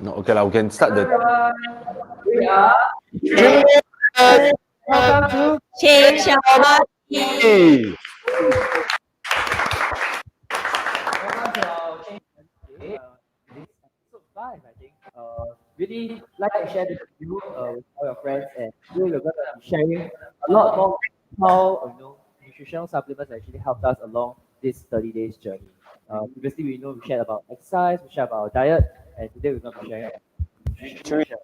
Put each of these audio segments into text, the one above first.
No, okay, we can start the. We are Triminators! welcome to Change your body. Hey! welcome to our change today. This is episode 5, I think. Really like to share this with you with all your friends, and today we're going to be sharing a lot more how nutritional supplements actually helped us along this 30 days journey. Previously, we shared about exercise, we shared about our diet, and today we're going to be sharing about nutrition.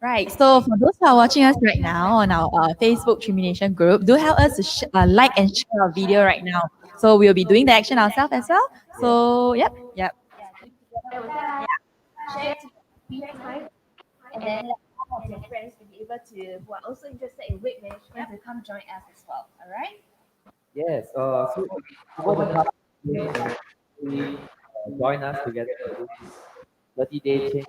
Right. So for those who are watching us right now on our Facebook Trimination group, do help us to like and share our video right now. So we'll be doing the action ourselves as well. So yep. Together with that, share it to be time, and then let all of your friends to be able to, who are also interested in weight management, to come join us as well. All right? Yes, so over the past year, join us together for this 30-day change.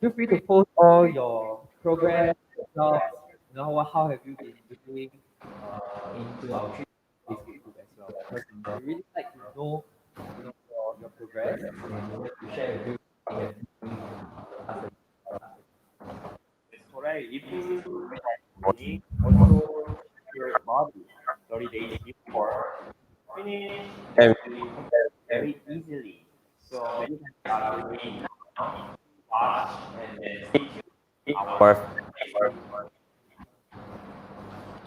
Feel free to post all your progress, yourself, how have you been doing into our Facebook group as well. Because we really like to know, your progress and to share with you what you have been Correct. If you body, also your body 30 days before finish And very easily. So you can start doing fast and then stay tuned.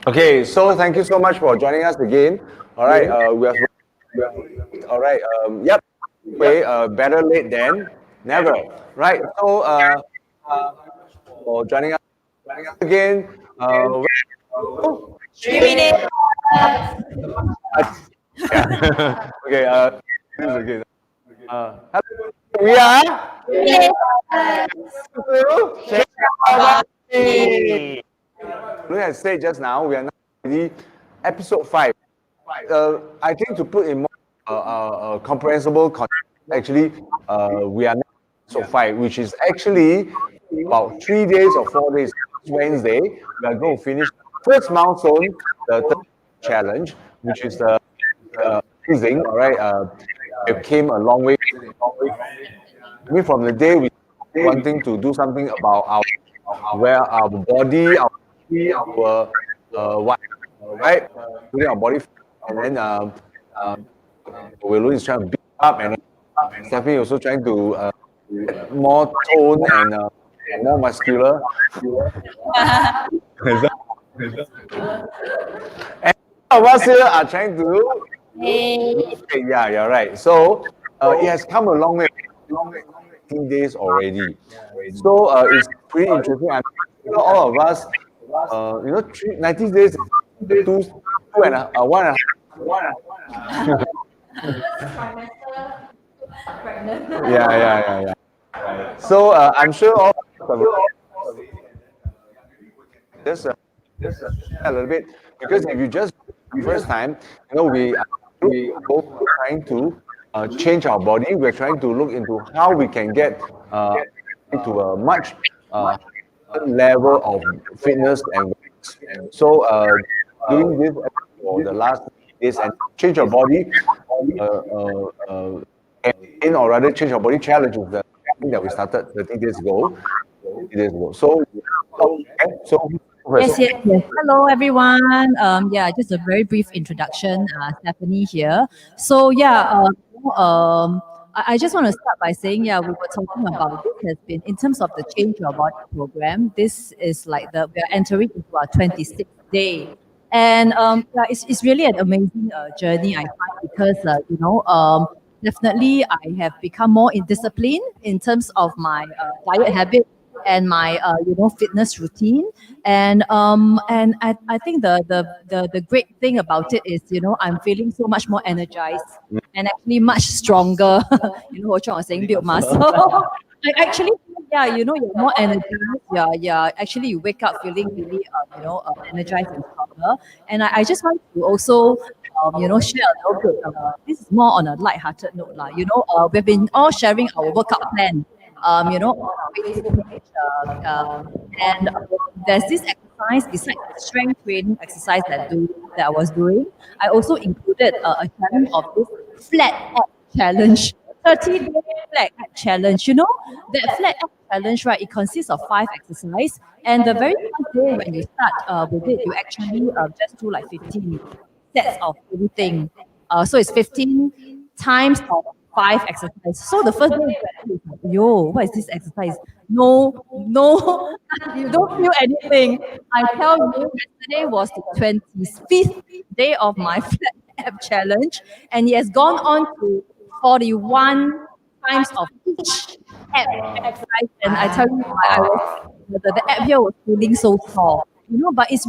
okay, so thank you so much for joining us again. All right, all right. Yep. Way better late than never. Right. So for joining us again. Triminate. Yeah. Okay. This is again. Hello. We are. Like I said just now, we are now already episode 5. I think to put in more comprehensible context, actually, we are now episode 5, which is actually about 3 days or 4 days. Wednesday, we are going to finish the first milestone, the third challenge, which is the amazing. All right, it came a long way. I mean, from the day we wanting to do something about our body, our what, right? Putting our body, and then Wei is trying to beat up, and Stephanie also trying to get more tone and more muscular. And all of us here are trying to. Yeah, you're right. So it has come a long way. 15 days already. So it's pretty interesting. I'm sure all of us, 90 days, two and one and a yeah. So I'm sure all of us just a little bit, because if you just first time, we both trying to change our body. We're trying to look into how we can get into a much level of fitness and weight. So doing this for the last days and change your body, or rather change your body challenge is the thing that we started 30 days ago. So, Yes. Hello, everyone. Just a very brief introduction. Stephanie here. So, I just want to start by saying, we were talking about this has been in terms of the Change Your Body program. This is like we are entering into our 26th day. And it's really an amazing journey, I find, because, definitely I have become more in discipline in terms of my diet habit and my fitness routine, and I think the great thing about it is I'm feeling so much more energized and actually much stronger. What I was saying, build muscle. I actually you're more energized. Actually you wake up feeling really energized and stronger. And I just want to also share a little bit. This is more on a light-hearted note, we've been all sharing our workout plan on our Facebook page. And there's this exercise besides the strength training exercise that I was doing. I also included a challenge of this flat ab challenge. 30-day flat ab challenge. You know, that flat ab challenge, right? It consists of 5 exercises. And the very first day when you start with it, you actually just do like 15 sets of everything. So it's 15 times of 5 exercises. So the first day, you're like, yo, what is this exercise? No, no, you don't feel anything. I tell you, yesterday was the 25th day of my flat ab challenge, and it has gone on to 41 times of each ab exercise. And I tell you, I was the ab here was feeling so sore. You know, but it's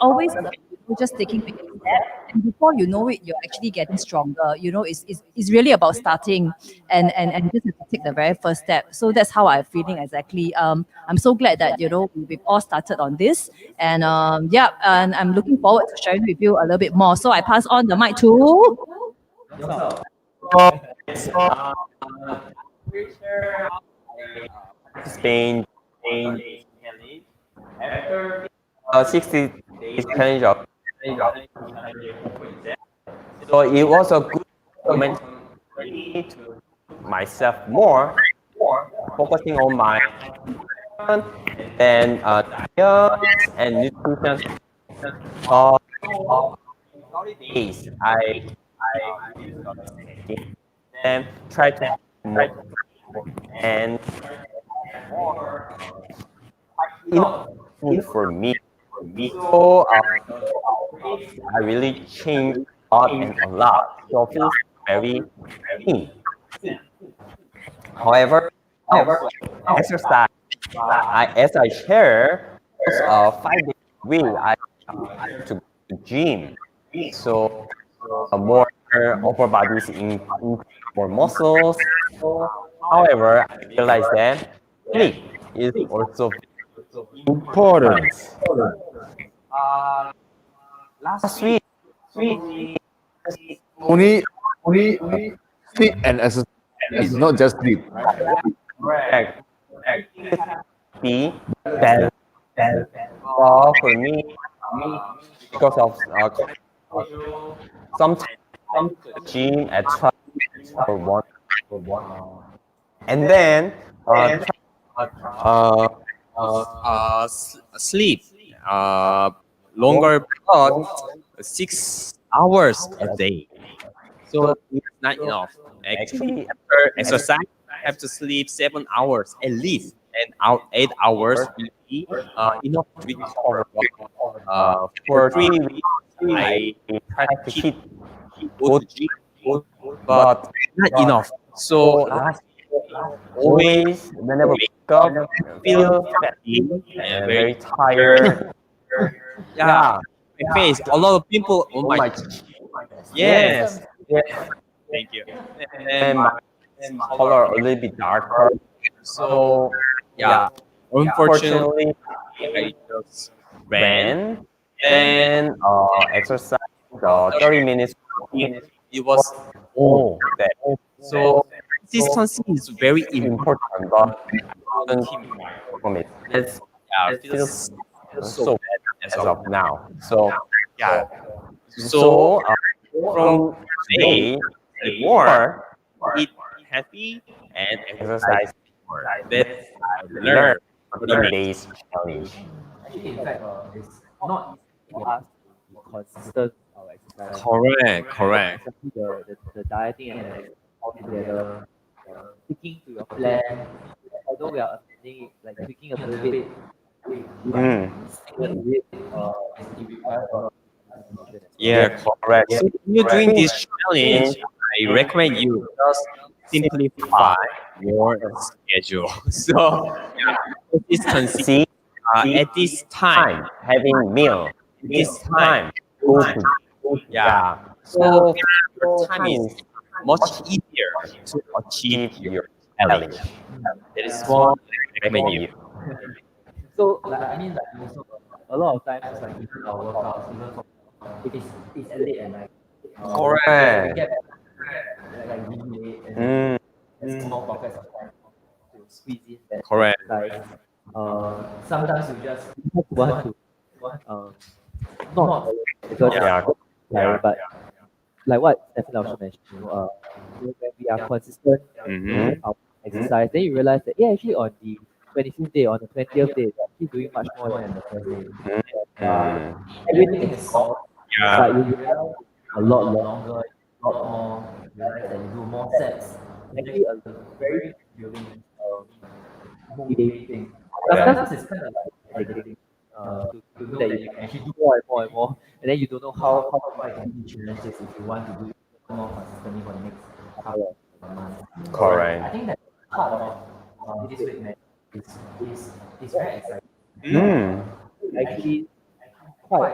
always about just taking baby steps. And before you know it, you're actually getting stronger. You know, it's really about starting and just have to take the very first step. So that's how I'm feeling exactly. I'm so glad that, you know, we've all started on this. And yeah, and I'm looking forward to sharing with you a little bit more. So I pass on the mic to Youngseog. Future, Spain challenge after 60 days challenge of so it was a good moment for me to myself more, focusing on my then diet and nutrition. Uh, days I try to more and enough food for me. So I really changed a lot and a lot. So I feel very thin. However, exercise. As I share, 5 days a week I to go to gym. So more upper bodies in more muscles. However, I realize that sleep is also important. Last week, Only sleep and exercise, not just sleep. correct. Be balance for me because of sometimes the gym at 12 or 1 and then sleep longer but 6 hours a day. So it's not enough. Actually, after exercise, I have to sleep 7 hours at least, and out 8 hours will be enough to recover. For 3 weeks, I try to keep go to gym, but not enough. So always whenever wake up, feel fatigued and very tired. Yeah, my face, a lot of pimple on my cheek. Yes. Thank you. And my skin color a little bit darker. So yeah, unfortunately, I just ran and exercise 30 minutes. It was all that. So consistency is very important, but I couldn't commit. It's feels so bad as of now. So yeah. So from today, more eat healthy and exercise more. That's I learned 30 days challenge. Actually, in fact, it's not easy for us to be consistent with our exercise. Correct. Especially the dieting and exercise all together, sticking to your plan. Although we are attending it, like tweaking a little bit, stick to it, it requires a lot of determination. Yeah, correct. So when you're doing this challenge, I recommend you just simplify your schedule. So yeah, consistency at this time having meal. This time go to yeah. So your time is much easier to achieve your challenge. That is what I recommend you. So, like, I mean, like, also, a lot of times, like, even our workouts, even for it's at late at night. Correct. We get like really late and there's small pockets of time to squeeze in that Correct. exercise. Sometimes we just want to not because Yeah. but like what Stephanie also mentioned, when we are consistent Mm-hmm. with our exercise, then you realize that yeah, actually on the 25th day, on the 20th day, you're actually doing much more than the first day. Mm. Everything is soft, Yeah. but you realize a lot longer, a lot more. You realize that you do more sets. Actually, a very fulfilling, motivating thing. Sometimes it's kind of like addicting. To know that you can actually do more and more and more, and then you don't know how to fight any challenges if you want to do it more consistently for the next couple of months. Correct. I think that part of this weight management is very exciting. Mm. Actually, quite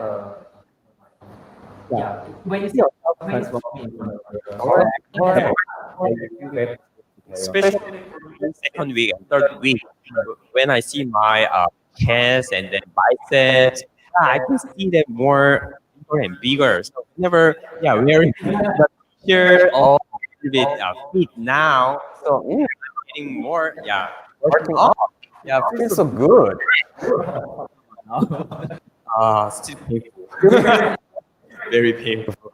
yeah. When you see yourself transforming into a Correct. you feel very Especially in second week and third week, when I see my chest and then biceps, yeah, I can see them more bigger and bigger. So whenever, yeah, wearing the t-shirt or a little bit fit now, so I'm getting more, yeah, working out. Yeah, feels so good. Still painful. Very painful.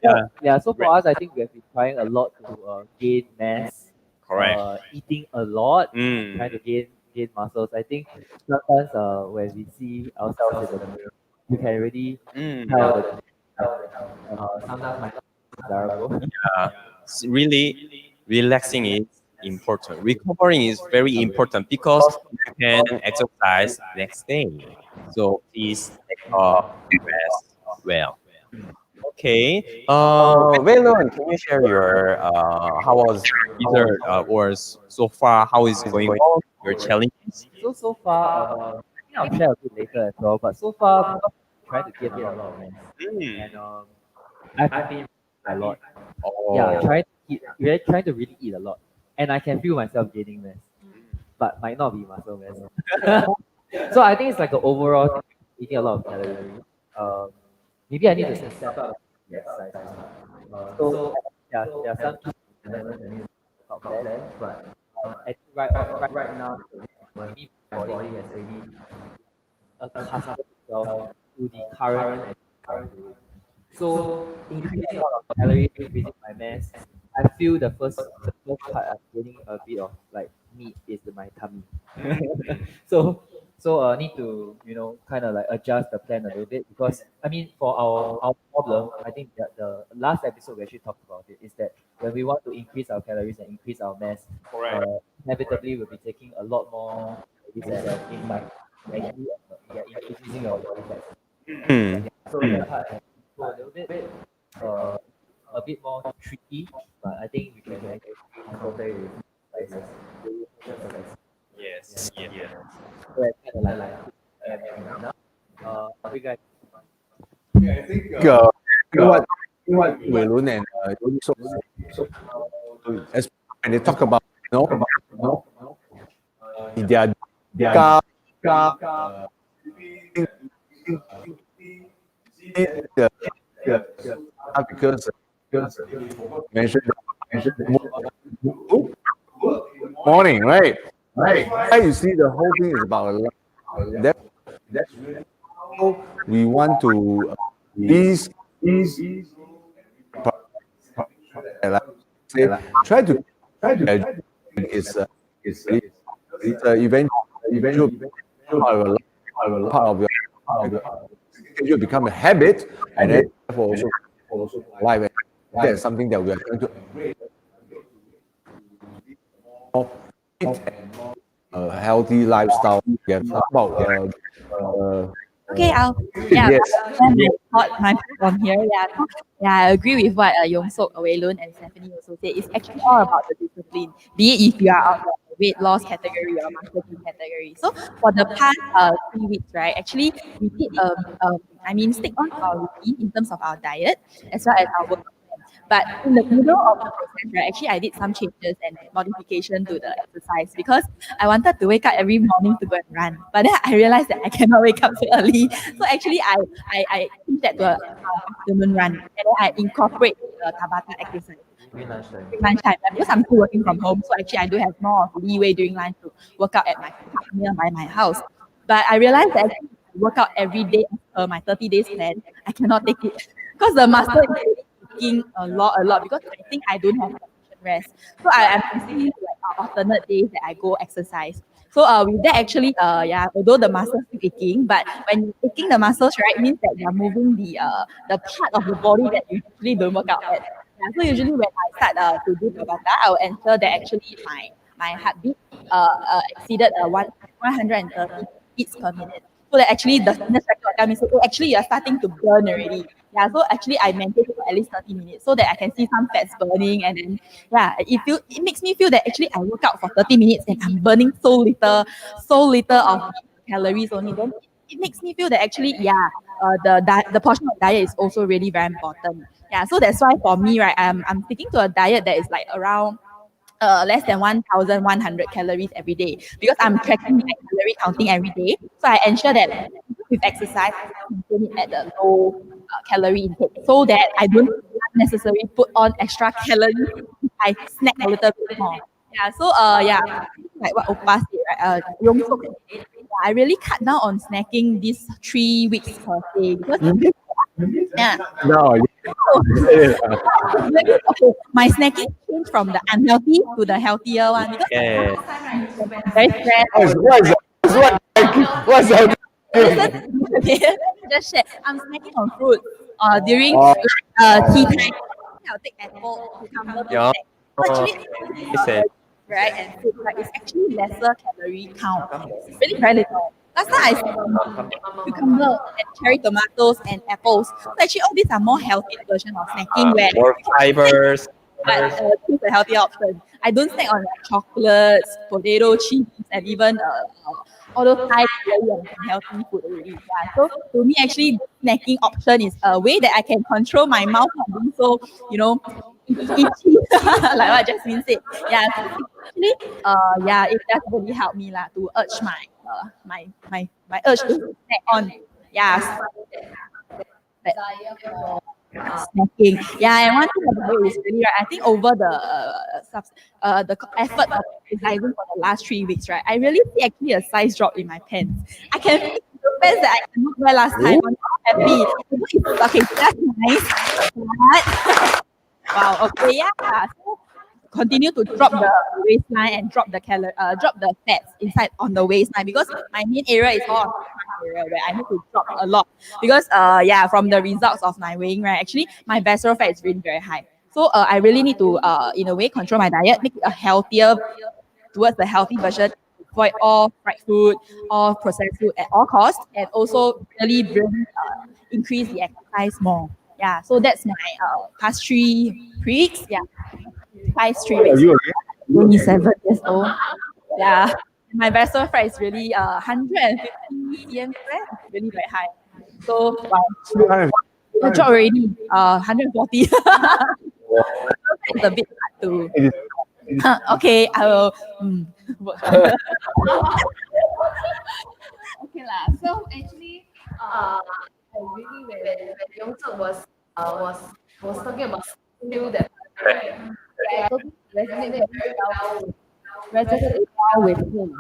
Yeah, yeah, so for us, I think we have been trying a lot to gain mass, correct. eating a lot, Mm. trying to gain muscles. I think sometimes when we see ourselves in the mirror, you can really Mm. tell that sometimes might not be desirable. Really relaxing is important. Recovering is very important because you can exercise next day. So please rest well. Okay. Waylon, can you share your how was either so far how is going on your challenges? So far, I think I'll share a bit later as well. But so far, because I'm trying to gain a lot of mass, Mm. and I've been a lot. Yeah, Oh. trying to trying to really eat a lot, and I can feel myself gaining mass, but might not be muscle mass. So I think it's like an overall thing, eating a lot of calories. Um, maybe I need to step up the exercise. So yeah, there are some key elements I need to talk about that, but I think right now, maybe my body has already accustomed itself to the current and current weight. So increasing a lot of calories, increasing my mass, I feel the first part of gaining a bit of like meat is my tummy. So need to kind of like adjust the plan a little bit because I mean for our problem, I think that the last episode we actually talked about it is that when we want to increase our calories and increase our mass, inevitably we'll be taking a lot more calories and in by actually increasing your body fat. Mm. So that part has go a little bit uh, a bit more tricky, but I think we can actually counter it with exercise. Yes. Yeah. So it's kind of like now. We got Uh, what Waylon and as when they talk about their car, the, because mentioned morning, right? Right. You see, the whole thing is about a lot. That's how we want to ease, like say, try to is eventually part of your schedule become a habit, and then therefore also life. And that's something that we are trying to a healthy lifestyle. We have talked about Okay, yeah, yes. my thought on here. Yeah, so, yeah, I agree with what Youngseog, Waylon, and Stephanie also say. It's actually all about the discipline. Be it if you are on the weight loss category or muscle gain category. So for the past 3 weeks, right, actually we did stick on our routine in terms of our diet as well as our work. But in the middle of the process, right, actually I did some changes and modification to the exercise because I wanted to wake up every morning to go and run. But then I realized that I cannot wake up so early. So actually I changed that to a afternoon run. And then I incorporate the Tabata exercise during lunchtime. during lunchtime. Because I'm still working from home. So actually I do have more of leeway during lunch to work out at my park nearby my house. But I realized that actually if I work out every day as per my 30 days plan, I cannot take it. Because the muscle is aching a lot because I think I don't have sufficient rest. So I'm constantly like alternate days that I go exercise. So with that actually although the muscles still aching, but when you're aching the muscles, right, means that you're moving the part of the body that you usually don't work out at. Yeah, so usually when I start to do Tabata, I will ensure that actually my heartbeat exceeded 130 beats per minute. So that actually the fitness tracker will tell me, say, oh, actually you're starting to burn already. Yeah, so actually I maintain it for at least 30 minutes so that I can see some fats burning, and then it makes me feel that actually I work out for 30 minutes and I'm burning so little of calories only. Then it makes me feel that actually the portion of diet is also really very important. Yeah, so that's why for me, right, I'm sticking to a diet that is like around less than 1,100 calories every day because I'm tracking my calorie counting every day. So I ensure that with exercise, I maintain it at the low calorie intake so that I don't necessarily put on extra calories if I snack a little bit more. Yeah, so like what Opa said, right? Youngseog said, yeah, I really cut down on snacking these 3 weeks per day because yeah. No, Maybe, okay, my snacking changed from the unhealthy to the healthier one because Yeah. I'm very stressed. what's that? Listen, okay, let me just share. I'm snacking on fruit during Oh. tea time. I'll take apple, cucumber, to Yeah. snack. So actually, Listen. right, and fruit, right, it's actually lesser calorie count. It's really very little. Last time I snacked on cucumber and cherry tomatoes and apples. So actually, all these are more healthy version of snacking where More fibers. but choose a healthier option. I don't snack on like chocolates, potato chips, and even all those high calorie and unhealthy food already. Yeah. So to me, actually, snacking option is a way that I can control my mouth from being so, itchy, like what Jasmin said. Yeah. So actually, it does really help me lah to urge my urge to snack on. Yeah. But, snacking. Yeah, and one thing about it is really right. I think over the effort of exercising for the last 3 weeks, right, I really see actually a size drop in my pants. I can feel the pants that I cannot wear last time. I'm not happy. Okay, that's nice. But wow. Okay, yeah. So continue to drop the waistline and drop the fats inside on the waistline because my main area is all on the front area where I need to drop a lot because from the results of my weighing, right, actually my visceral fat is really very high. So I really need to in a way control my diet, make it a healthier towards the healthy version, avoid all fried food, all processed food at all costs, and also really increase the exercise more. Yeah, so that's my past 3 weeks. Yeah, past 3 weeks. You again? 27 years old. Yeah. My visceral fat is really 150 cm square. It's really very high. So wow. I dropped already 140. It's a bit hard to. Okay, I will work. Okay lah. So actually, I really when Youngseog was talking about skill that I totally resonate very well with him.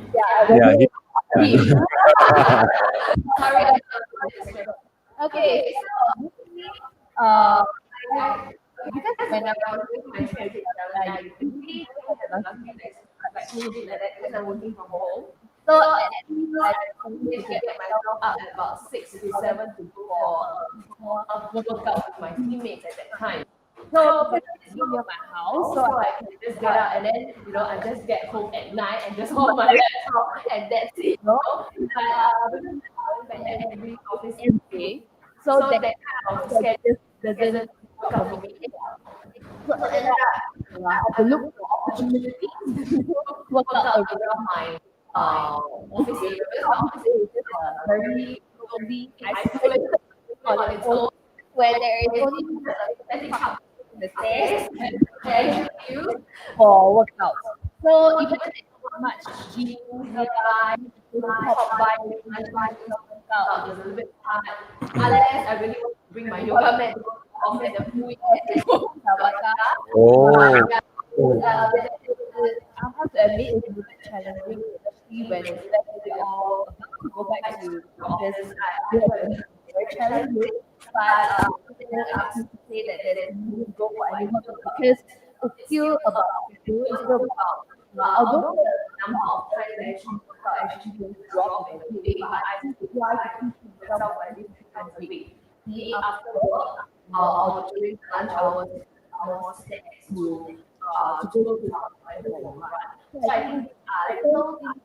Yeah. Sorry, okay, so uh, because when I was doing my trip, I usually have a few days like that because I'm working from home. So I always get myself up at about 6 to 7 to go for workout with my teammates at that time. So it's near my house, so I can just get out and then I just get home at night and just hold my laptop and that's it. But because I'm back every office every day, so that kind of schedule doesn't work out for me. So I have to look for opportunities to work out around my office area. Because my office area is just very lonely, isolated on its own, where there is only setting up the stairs and use for workouts. So even if there's not much gym nearby, to pop by workout is a little bit hard. Unless I really want to bring my yoga mat to the office and do it at Tabata. I have to admit it's a little bit challenging, especially when it's all about to go back to the office. Very challenging, but it's still about you, it's still about although the number of times that actually work out actually going to drop eventually, but I still try to push myself at least 3 times a week. Be it after work or during lunch hours, more snacks to go to the toilet or run. So I think little things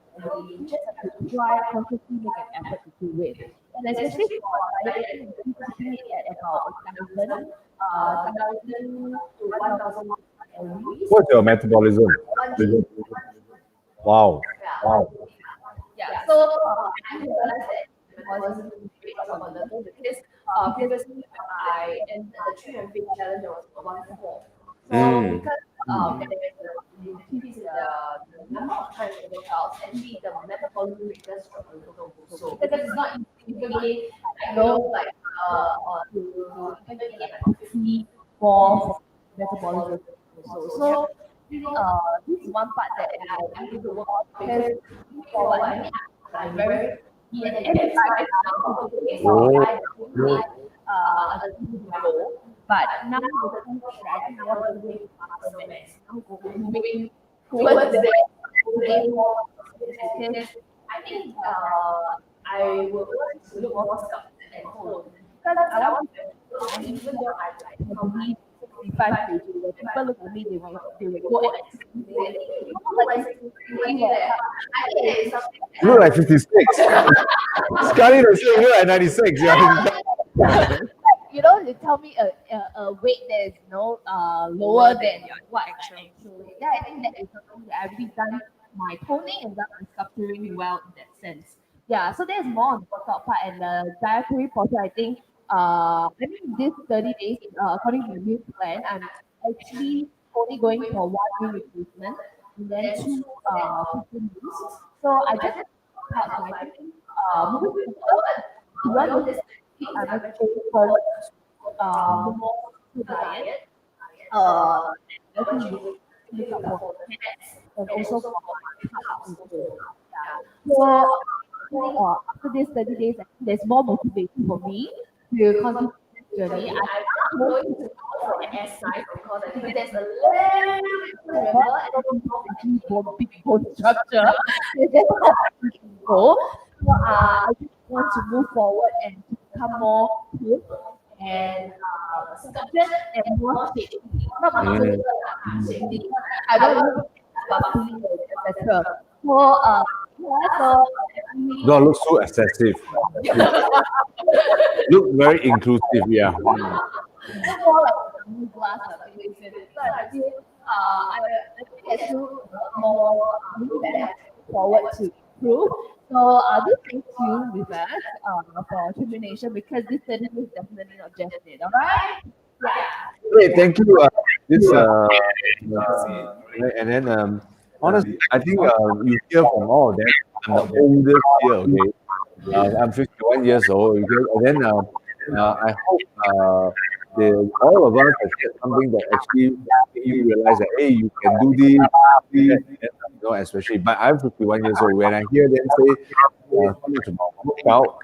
we just have to try consciously make an effort to do it. And especially for diet, we're keeping it at about 1,000 to 1,000 calories. What's your metabolism? Wow. Wow. Yeah, so I realized that it wasn't great of a level because previously I entered the 3 and 5 challenge, I was 1,4. So because there is the increase in the number of times I work out, actually the metabolism rate does drop a little also. Because it's not typically like to even get like 54 metabolism also. So this is one part that I need to work on because forward, I mean, I'm very and every time now, I really achieve my goal. But now the thing is that I think I want to make faster max. I'm moving towards that, today more because I think I will want to look more sculpted and toned. Because I want to, and even though I like probably 65 kg, when people look at me, they will go at 60. They think, you look like 60. I think it is something. You look like 56. Scarlett is saying you look like 96. Yeah. You tell me a weight that is lower than what actually. So yeah, I think that is something that I've really done my toning and done my sculpturing well in that sense. Yeah, so there's more on the workout part and the dietary portion. I think I mean this 30 days, according to the new plan, I'm actually only going for 1 meal replacement and then 2 protein meals. So I just I think moving forward, beyond this, I'm actually forward more to diet. I think you look out for the fats and also for carbs also. Yeah. So after this 30 days, I think there's more motivation for me to continue this journey. I'm not going to go for an S size, of course. I think there's a little bit to remember and for big bone structure. Go. So I just want to move forward and become more fit and sculpted and more shapely. Not muscular, shapely. I don't know about etc. So yeah, so Don't look so excessive. Look very inclusive, yeah. more like a new glass application. So I feel I think there's still more that forward to improve. So do stay tuned with us for Trimination because this study is definitely not just it, alright? Yeah. Great, thank you. And then honestly, I think you hear from all of them. I'm the oldest here, okay. I'm 51 years old, okay. And then I hope all of us have said something that actually make you realize that hey, you can do this, especially. But I'm 51 years old. When I hear them say so much about workout,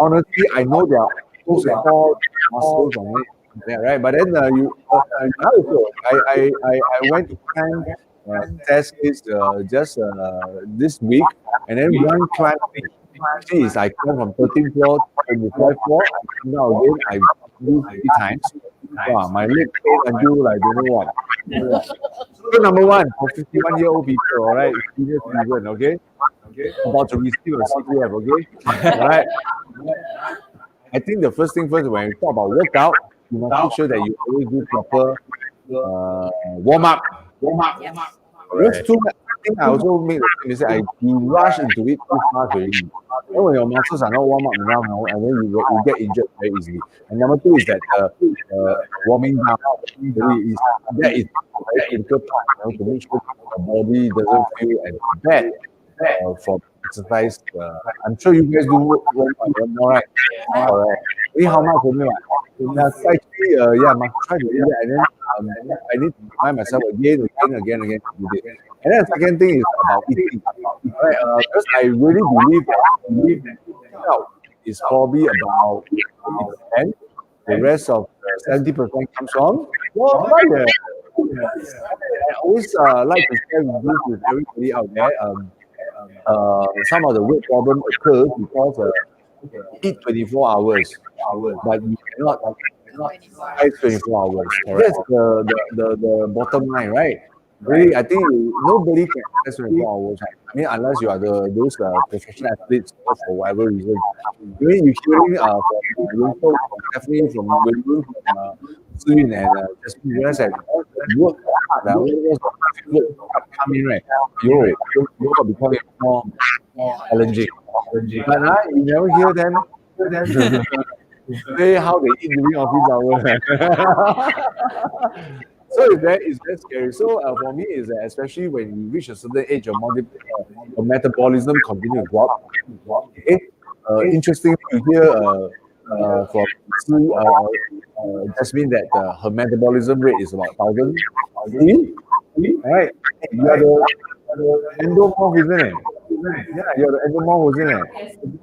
honestly, I know there are so-called muscles on it. Yeah, right. But then I went to climb test this just this week, and then one climb. Geez, I climbed from 13th floor to 25th floor. Now again, I do 3 times. Wow, my leg pain until I don't know what. So number one for 51-year-old people, all right, senior citizen, okay, about to receive a CPF, okay, all right. I think the first thing first, when you talk about workout, you must make sure that you always do proper warm up. That's too much. I think I also make the mistake. You rush into it too fast already. And when your muscles are not warm up enough now, and then you get injured very easily. And number two is that warming down that is a very critical part, to make sure the body doesn't feel as bad for exercise. I'm sure you guys do warm up now, right? How much for me? Actually, must try to do that, and then I need to remind myself again to do it. And then the second thing is about eating. Right? Because I really believe that health is probably about 80%. The rest of 70% comes from diet. I always like to share this with everybody out there. Some of the weight problem occurs because eat 24 hours, but you cannot exercise 24 hours. That's the bottom line, right? Really, I think nobody can exercise 24 hours. I mean, unless you are those professional athletes for whatever reason. I mean, you're hearing from Youngseog, from Stephanie, from William, from Jasmin, and just realize that work hard, work come in, right? Your work becoming more challenging. But you never hear them say how they eat during office hours. So it's very scary. So for me, is that especially when you reach a certain age, your metabolism continue to drop. Okay. Interesting to hear from Jasmin that her metabolism rate is about 1,000. Right? You are the endomorph, isn't it? Yeah, you're the endomorph, isn't it?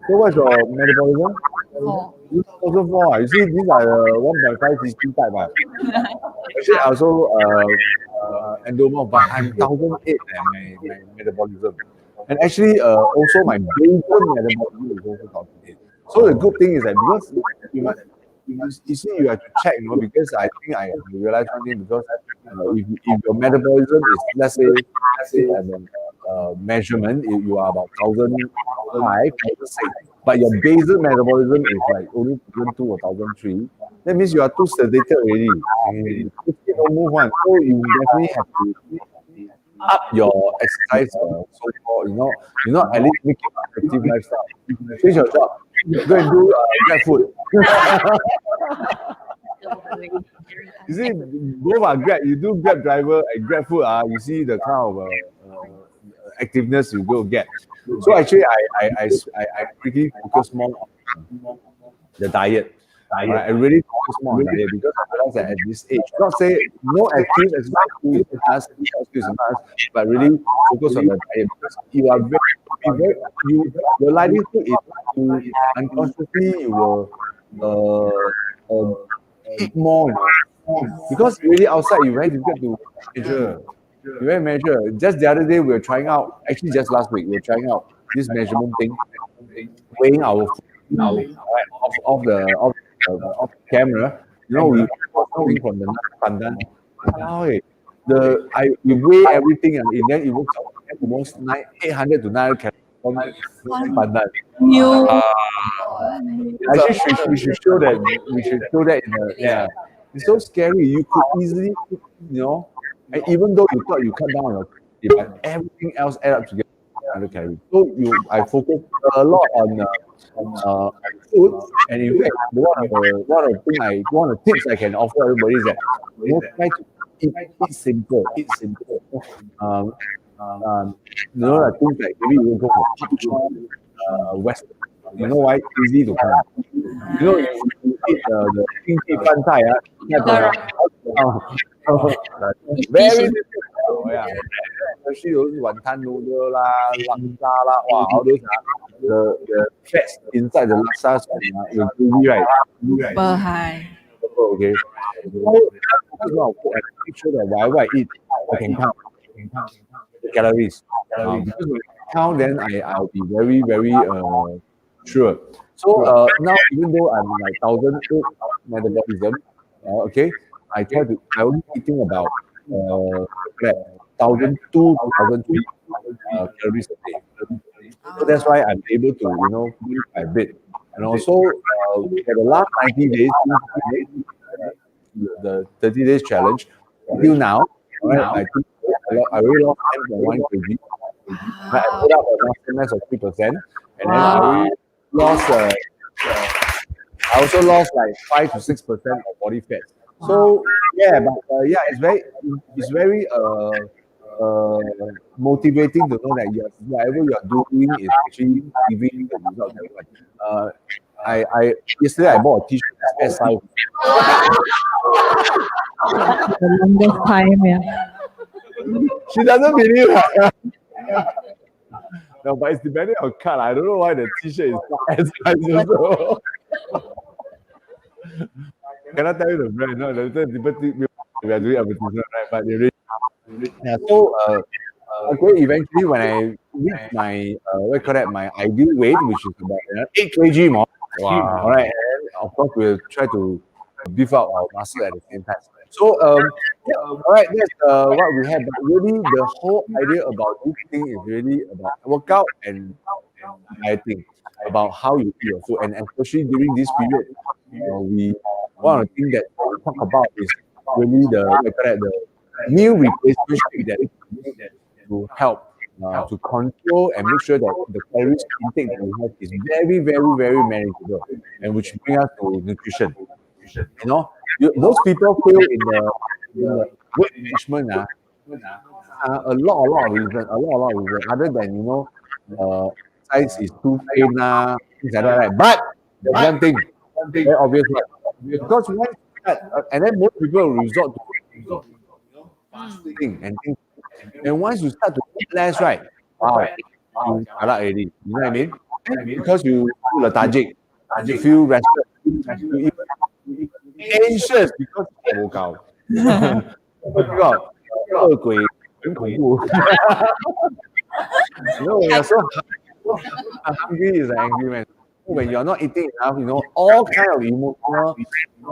So what's your metabolism? 2004. You see, these are the 1.5 cc type. Actually, I also endomorph, but I'm 1,008 my metabolism. And actually, also my basal metabolism is also 1,008. So the good thing is that because you see, you have to check, because I think I realized one thing, because if your metabolism is, let's say measurement, if you are about 1,005, 1,006, but your basal metabolism is like only 1,002 or 1,003, that means you are too sedated already. You don't move on. So you definitely have to up your exercise, so-called, at least make it an active lifestyle. Change your job. Go and do Grab food. You see, both are Grab. You do Grab driver and Grab food. You see the kind of activeness you go get. So actually, I pretty focus more on the diet. I really focus more on diet because I realize that at this age, not say no excuse as much as but really focus on the diet, because you are your livelihood is to unconsciously you will eat more, because really outside you very difficult to measure. You very measure. Just the other day we were trying out. Actually, just last week we were trying out this measurement thing, weighing our food off the camera. We something from the pandan. We weigh everything, and then it works out almost 800 to 900 calories from pandan. Actually, we should show that. We should show that in the It's so scary. You could easily, and even though you thought you cut down your calories, but everything else add up together 100 calories. So I focus a lot on food, and in fact, one of the tips I can offer everybody is that try to eat simple. Things like maybe you go for pop Western. You know why? Easy to come. If you eat the kimchi fan thai, very difficult. Especially those wanton noodle laksa all those the fats inside the laksa will gooey, right? Super high. Okay. So make sure that whatever I eat, I can count the calories. Because when I count, then I'll be very, very sure. So now, even though I'm like 1,008 metabolism, I only eating about 1,002, 1,003 calories a day. So that's why I'm able to, move a bit. And also, for the last 90 days, the 30 days challenge, until now, I think I really lost 10.1 kg. I put up a muscle mass of 3%, and then I really lost. I also lost like 5 to 6% of body fat. So it's very motivating to know that whatever you are doing is actually giving the result. Yesterday I bought a t-shirt that says The longest time, She doesn't believe it. No, but it's depending on cut. I don't know why the t-shirt is not as size also. Cannot tell you the brand. No, we are doing advertisement, right? But they really, yeah. So okay, eventually when I reach my what you call that, my ideal weight, which is about 8 kg more. Wow. All right, and of course we'll try to beef up our muscle at the same time. So yeah, all right, that's what we have. But really, the whole idea about this thing is really about workout and dieting, about how you eat your food, and especially during this period, we one of the things that we talk about is really the what you call that, the meal replacement shake that to help to control and make sure that the calories intake that we have is very, very, very manageable, and which bring us to nutrition. You know, most people fail in the weight management. A lot of reason. Other than size is too thin, things like that, right? But there's one thing, very obvious one. Because once you start, and then most people resort to fasting and things. And once you start to eat less, right? Wow, you kalat already. You know what I mean? Because you feel lethargic, you feel restless, you even anxious because you woke out. 恶鬼很恐怖。when you're so hungry is an angry man. When you're not eating enough, all kind of emotional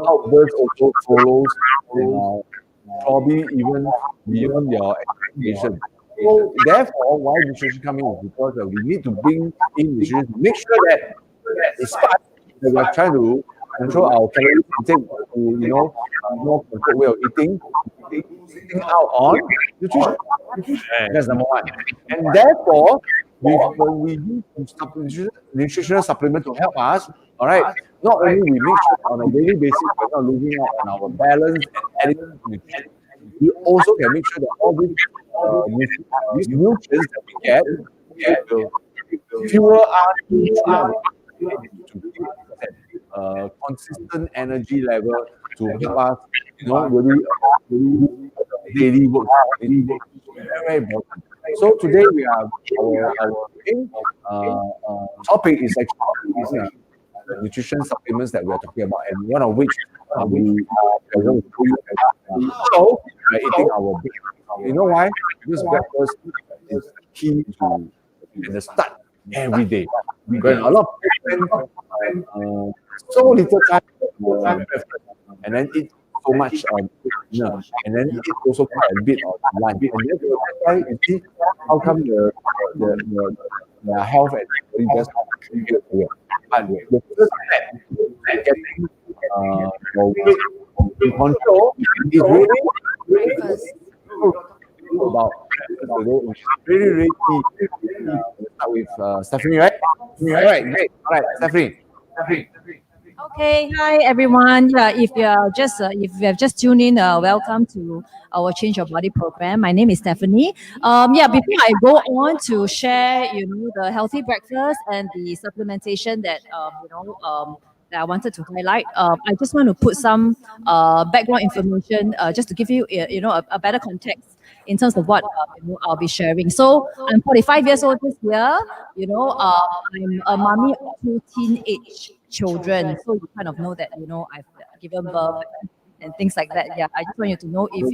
outbursts also follows, probably even beyond your expectation. So therefore, why nutrition coming is because we need to bring in nutrition to make sure that despite that we are trying to control our calories intake to more controlled way of eating out on nutrition. That's number one. And therefore, when we use nutritional supplement to help us, all right, not only we make sure on a daily basis we're not losing out on our balance and adequate nutrition, we also can make sure that all these nutrients that we get will fuel us to consistent energy level to help us, really daily work. Very, very important. So today our main topic is actually the nutrition supplements that we are talking about, and one of which we are going to show you how we are eating our breakfast. You know why? Because breakfast is key to the start every day. When a lot of people spend so little time on breakfast and then eat so much on dinner, and then eat also quite a bit of lunch, and that's why you see how come the health and body just get away. But the first step to getting your weight in control is really about today, which is really, really key. We'll start with Stephanie, right? All right, great. All right, Stephanie. Okay, hi everyone. Yeah, if you have just tuned in, welcome to our Change Your Body program. My name is Stephanie. Before I go on to share, the healthy breakfast and the supplementation that that I wanted to highlight, I just want to put some background information just to give you a better context in terms of what I'll be sharing. So I'm 45 years old this year. I'm a mommy of 2 teenage children, so you kind of know that I've given birth and things like that. Yeah, I just want you to know if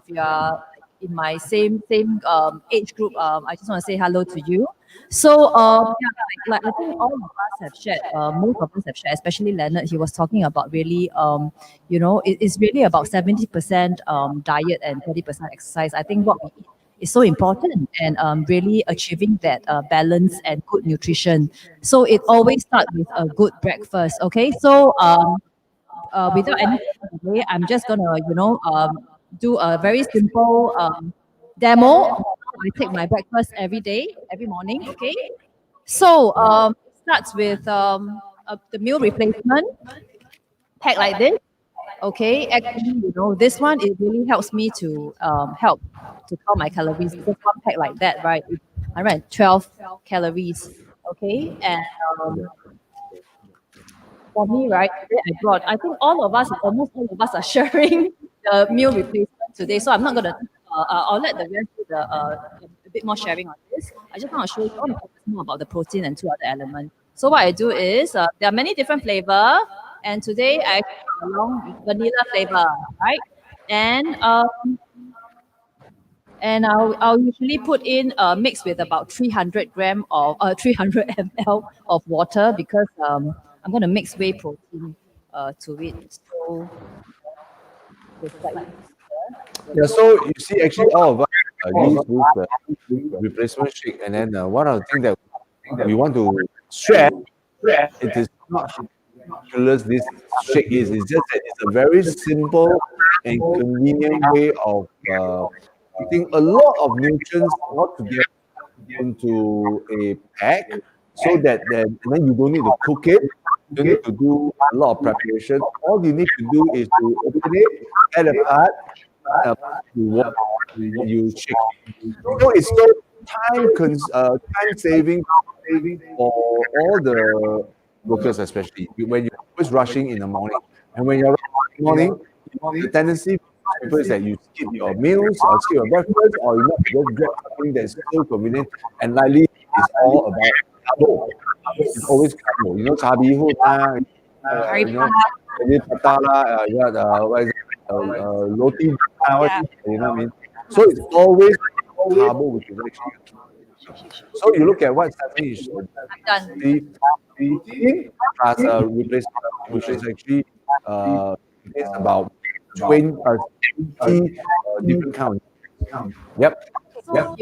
you are in my same age group, I just want to say hello to you. So I think all of us have shared, most of us have shared, especially Leonard. He was talking about really, it's really about 70% diet and 30% exercise. I think what we eat is so important, and really achieving that balance and good nutrition. So it always starts with a good breakfast. Okay, so without any delay, I'm just gonna do a very simple demo. I take my breakfast every day, every morning. Okay, so it starts with the meal replacement pack like this. Okay, actually, this one, it really helps me to help to count my calories, because one pack like that, right? It's around 12 calories. Okay, and for me, right, today I think almost all of us are sharing the meal replacement today. So I'm not gonna. I'll let the rest do a bit more sharing on this. I just want to show you, I want to focus more about the protein and two other elements. So what I do is there are many different flavors. And today I actually along vanilla flavor, right? And I'll usually put in mix with about 300 gram of 300 ml of water because I'm going to mix whey protein to it. So it's slightly Yeah, so you see, actually, all of us use this replacement shake, and then one of the things that we want to stress, it is not how ridiculous this shake is. It's just that it's a very simple and convenient way of putting a lot of nutrients all together into a pack, so that then you don't need to cook it. You need to do a lot of preparation. All you need to do is to open it, add a part, you water, you shake. So it's so time saving for all the workers, especially when you're always rushing in the morning. And when you're rushing in the morning, the tendency for people is that you skip your meals or skip your breakfast, or you just grab something that's so convenient, and likely it's all about carbo. It's always carbo. You know, chabi hood, you know, pata lah, you got what is it, roti, you know what I mean? So it's always carbo, which is actually. So you look at what Stephanie is done. the protein plus replacement, which is actually it's about 20 different counts. Yep. So,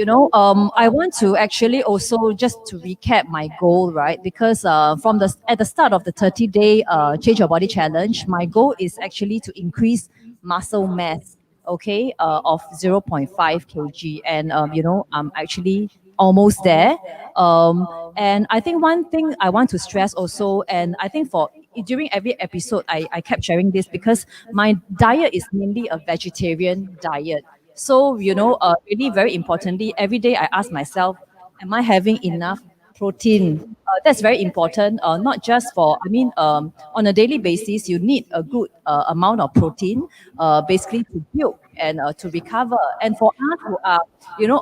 I want to actually also just to recap my goal, right? Because at the start of the 30-day Change Your Body Challenge, my goal is actually to increase muscle mass, okay, of 0.5 kg. And, I'm actually almost there. And I think one thing I want to stress also, and I think during every episode, I kept sharing this because my diet is mainly a vegetarian diet. So, really very importantly, every day I ask myself, am I having enough protein? That's very important, not just on a daily basis, you need a good amount of protein, basically to build and to recover. And for us who are,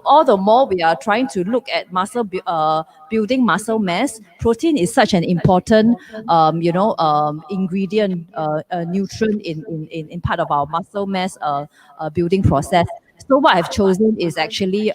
all the more we are trying to look at building muscle mass, protein is such an important, ingredient, nutrient in part of our muscle mass building process. So what I've chosen is actually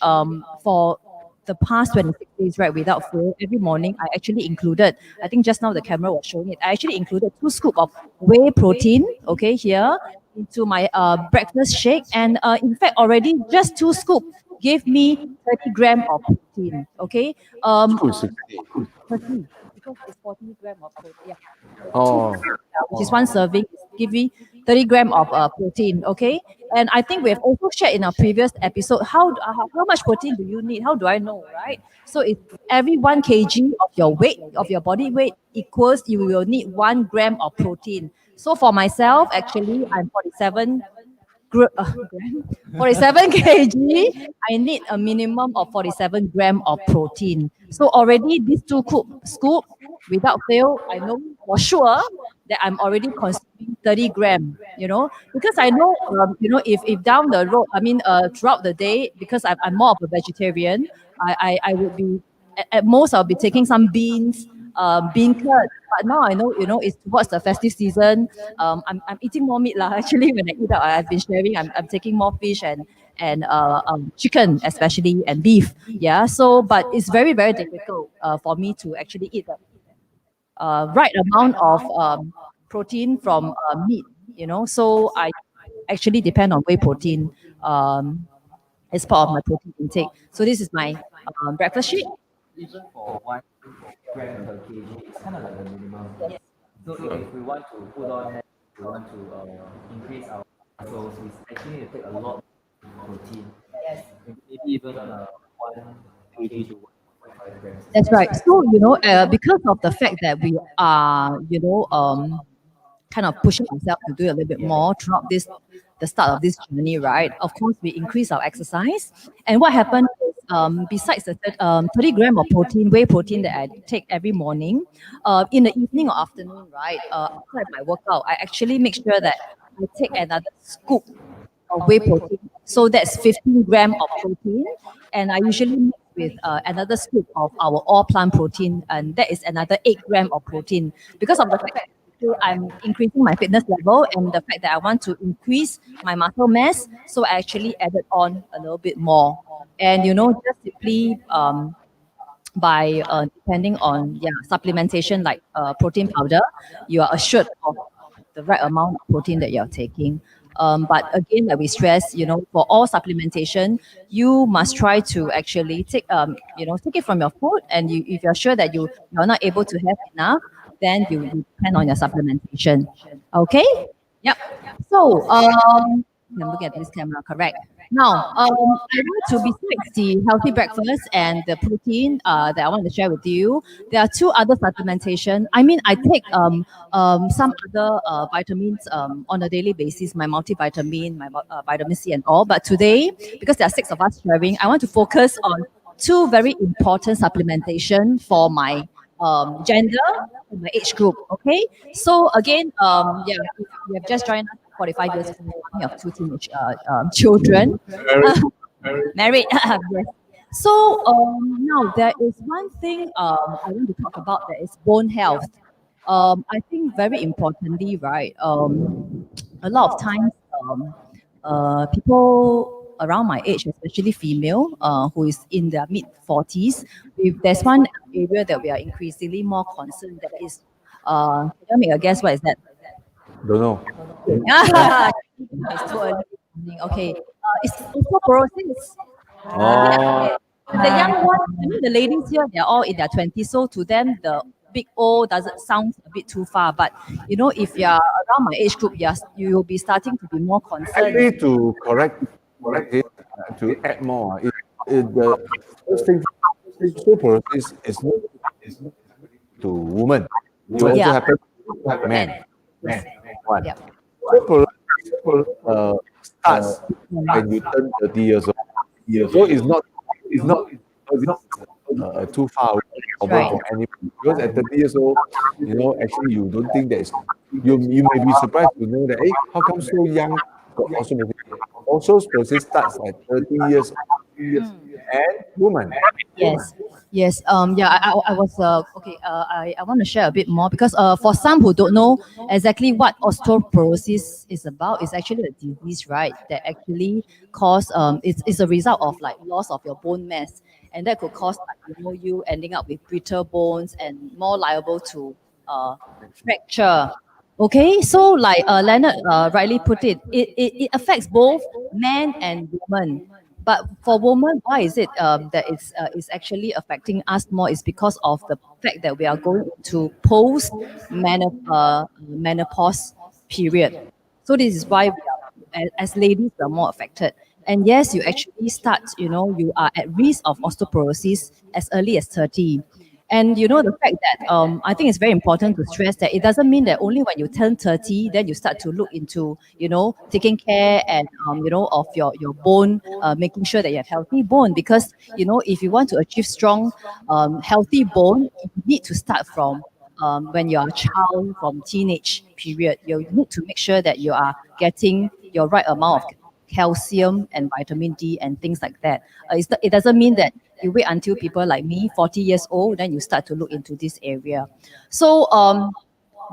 for the past 26 days, right, without fail, every morning I actually included, I think just now the camera was showing it, I actually included 2 scoops of whey protein, okay, here into my breakfast shake. And in fact, already just 2 scoops gave me 30 gram of protein, okay? 30, because it's 40 gram of protein. Yeah. Oh. Which is 1 serving, give me 30 gram of protein, okay? And I think we have also shared in our previous episode how much protein do you need? How do I know, right? So if every 1 kg of your weight, of your body weight equals, you will need 1 gram of protein. So for myself, actually, I'm 47 kg, I need a minimum of 47 gram of protein. So already these 2 scoop, without fail, I know for sure that I'm already consuming 30 gram, because I know, if down the road, throughout the day, because I'm more of a vegetarian, I would be, at most I'll be taking some beans, bean curd. But now I know, it's towards the festive season. I'm eating more meat lah. Actually, when I eat out, I've been sharing. I'm taking more fish and chicken, especially, and beef. Yeah. So, but it's very very difficult for me to actually eat the right amount of protein from meat. So I actually depend on whey protein as part of my protein intake. So this is my breakfast shake. even for 1 gram per kg, it's kind of like the minimum. So if we want to put on, we want to increase our muscles, we actually need to take a lot of protein. Yes. Maybe even 1 kg to 1.5 grams. That's right. So, because of the fact that we are, kind of pushing ourselves to do a little bit more throughout the start of this journey, right? Of course, we increase our exercise. And what happened is, besides the 30 gram of protein, whey protein that I take every morning, in the evening or afternoon, right, after my workout, I actually make sure that I take another scoop of whey protein. So that's 15 gram of protein. And I usually mix with another scoop of our all plant protein, and that is another 8 gram of protein. Because of the fact that say I'm increasing my fitness level and the fact that I want to increase my muscle mass, so I actually added on a little bit more. And just simply by depending on supplementation like protein powder, you are assured of the right amount of protein that you're taking. But again, like we stress, for all supplementation, you must try to actually take it from your food. And if you're sure that you're not able to have enough, then you depend on your supplementation. Okay. Yep. So, I'm looking at this camera, correct. Now, I want to, besides the healthy breakfast and the protein that I want to share with you, there are two other supplementation. I mean, I take some other vitamins on a daily basis, my multivitamin, my vitamin C and all. But today, because there are 6 of us sharing, I want to focus on two very important supplementation for my gender and my age group. Okay, so again, if you have just joined us 45 years old, mommy of 2 teenage children, married. Yes. So now there is one thing I want to talk about, that is bone health. I think very importantly, right? A lot of times, people around my age, especially female, who is in their mid 40s, if there's one area that we are increasingly more concerned, that is, can you make a guess what is that? Don't know. It's too early. Okay, it's osteoporosis. Oh, The young ones, I mean, the ladies here, they're all in their 20s, so to them, the big O doesn't sound a bit too far. But if you're around my age group, you will be starting to be more concerned. actually, to correct it, to add more, the first thing, osteoporosis is not to women. It also Yeah. happens to men. Yes. One. Yeah. Osteoporosis starts when you turn 30 years old. So it's not too far away Right. from anybody. Because at 30 years old, actually you don't think that you may be surprised to know that, hey, how come so young got osteoporosis? Osteoporosis starts at 30 years old and woman. Yes. Yes. I was okay. I want to share a bit more because for some who don't know exactly what osteoporosis is about, it's actually a disease, right? That actually cause it's a result of like loss of your bone mass, and that could cause you ending up with brittle bones and more liable to fracture. Okay, so like Leonard rightly put it affects both men and women. But for women, why is it that it's actually affecting us more? Is because of the fact that we are going to post menopause period. So this is why we are, as ladies, we are more affected. And yes, you actually start, you are at risk of osteoporosis as early as 30. And the fact that I think it's very important to stress that it doesn't mean that only when you turn 30, then you start to look into, taking care and, of your bone, making sure that you have healthy bone. Because, if you want to achieve strong, healthy bone, you need to start from when you're a child, from teenage period. You need to make sure that you are getting your right amount of calcium and vitamin D and things like that. It doesn't mean that you wait until people like me, 40 years old, then you start to look into this area. So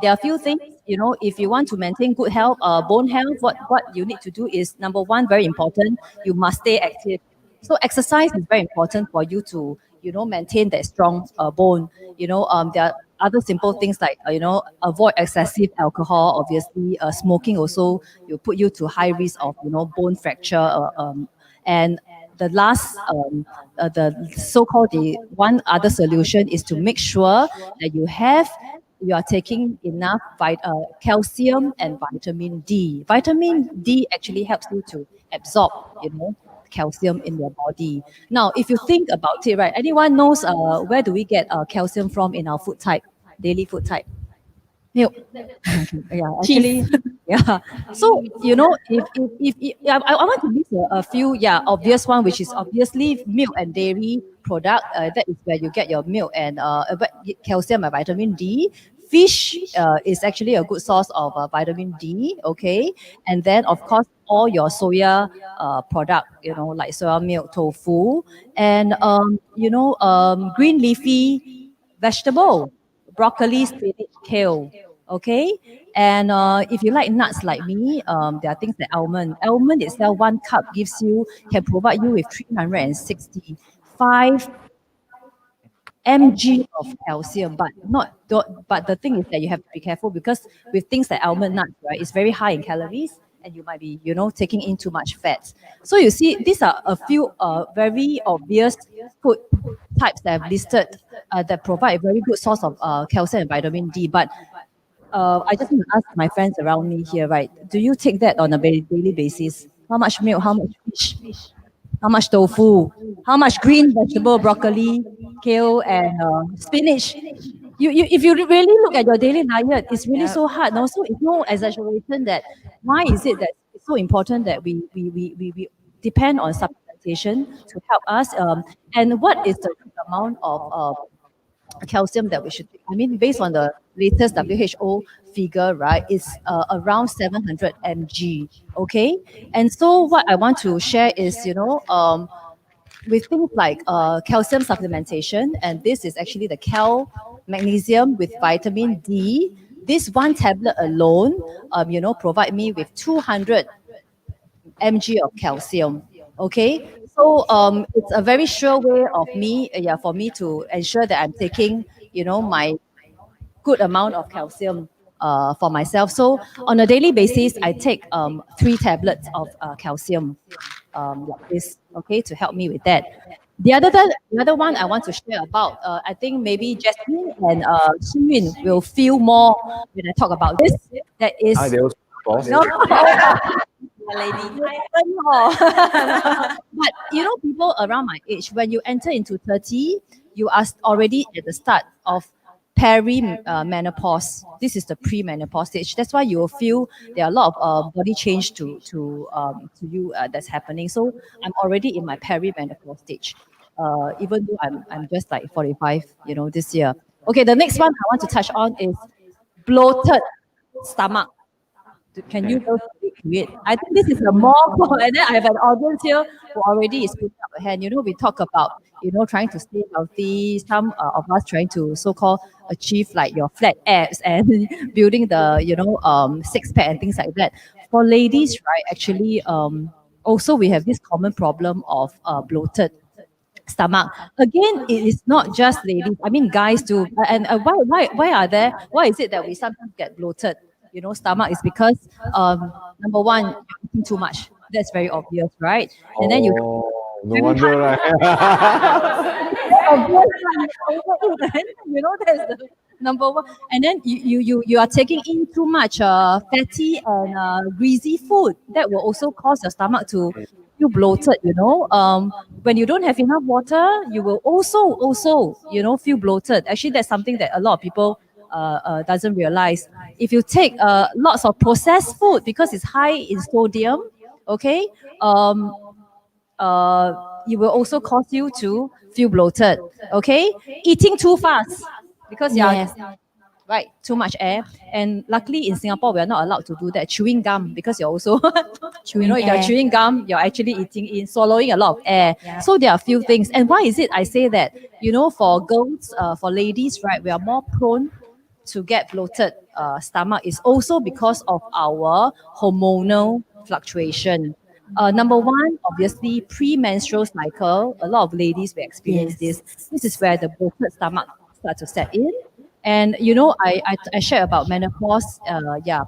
there are a few things, if you want to maintain good health, bone health, what you need to do is, number one, very important, you must stay active. So exercise is very important for you to, maintain that strong bone. There are other simple things like, avoid excessive alcohol. Obviously, smoking also will put you to high risk of, bone fracture. And the last, the so-called the one other solution is to make sure that you are taking enough calcium and vitamin D. Vitamin D actually helps you to absorb, calcium in your body. Now, if you think about it, right, anyone knows where do we get calcium from in our food type, daily food type? Milk. Yeah, actually, yeah. So I want to list a few obvious one, which is obviously milk and dairy product. That is where you get your milk and calcium and vitamin D. Fish is actually a good source of vitamin D. Okay, and then of course all your soya product, like soya milk, tofu, and green leafy vegetable, broccoli, spinach, kale. Okay, and if you like nuts like me, there are things like almond. Almond itself, 1 cup can provide you with 365 mg of calcium, but but the thing is that you have to be careful because with things like almond nuts, right, it's very high in calories and you might be, taking in too much fat. So you see, these are a few very obvious food types that I've listed that provide a very good source of calcium and vitamin D. But I just want to ask my friends around me here, right? Do you take that on a daily basis? How much milk? How much fish? How much tofu? How much green vegetable, broccoli, kale, and spinach? If you really look at your daily diet, it's really so hard. And also, it's no exaggeration that why is it that it's so important that we depend on supplementation to help us? And what is the amount of calcium that we should take? I mean, based on the latest WHO figure, right, it's around 700 mg. Okay, and so what I want to share is, with things like calcium supplementation, and this is actually the magnesium with vitamin D. This one tablet alone, provide me with 200 mg of calcium. Okay, so it's a very sure way of for me to ensure that I'm taking, my good amount of calcium for myself. So on a daily basis, I take 3 tablets of calcium like this, okay, to help me with that. The other one I want to share about, I think maybe Jasmin and Yun will feel more when I talk about this. That is, They also boss. no, lady. But people around my age, when you enter into 30, you are already at the start of menopause. This is the pre-menopause stage. That's why you will feel there are a lot of body change to you that's happening. So I'm already in my perimenopause stage, even though I'm just like 45, this year. Okay, the next one I want to touch on is bloated stomach. Can you go to it? I think this is a more, and then I have an audience here who already is putting up a hand. We talk about, trying to stay healthy. Some of us trying to so-called achieve like your flat abs and building the, six pack and things like that. For ladies, right, actually, also we have this common problem of bloated stomach. Again, it is not just ladies. I mean, guys too. And why is it that we sometimes get bloated? Stomach is because number one, you're eating too much. That's very obvious, right? And then you No wonder, right? that's the number one. And then you are taking in too much fatty and greasy food. That will also cause your stomach to feel bloated. When you don't have enough water, you will also feel bloated. Actually, that's something that a lot of people doesn't realize. If you take lots of processed food because it's high in sodium, okay, it will also cause you to feel bloated. Okay, eating too fast because right, too much air. And luckily in Singapore, we are not allowed to do that. Chewing gum, because you're also, if you're chewing gum, you're actually swallowing a lot of air. So there are a few things. And why is it I say that? For girls, for ladies, right, we are more prone to get bloated stomach is also because of our hormonal fluctuation. Number one, obviously, premenstrual cycle. A lot of ladies will experience this. This is where the bloated stomach start to set in. And I share about menopause.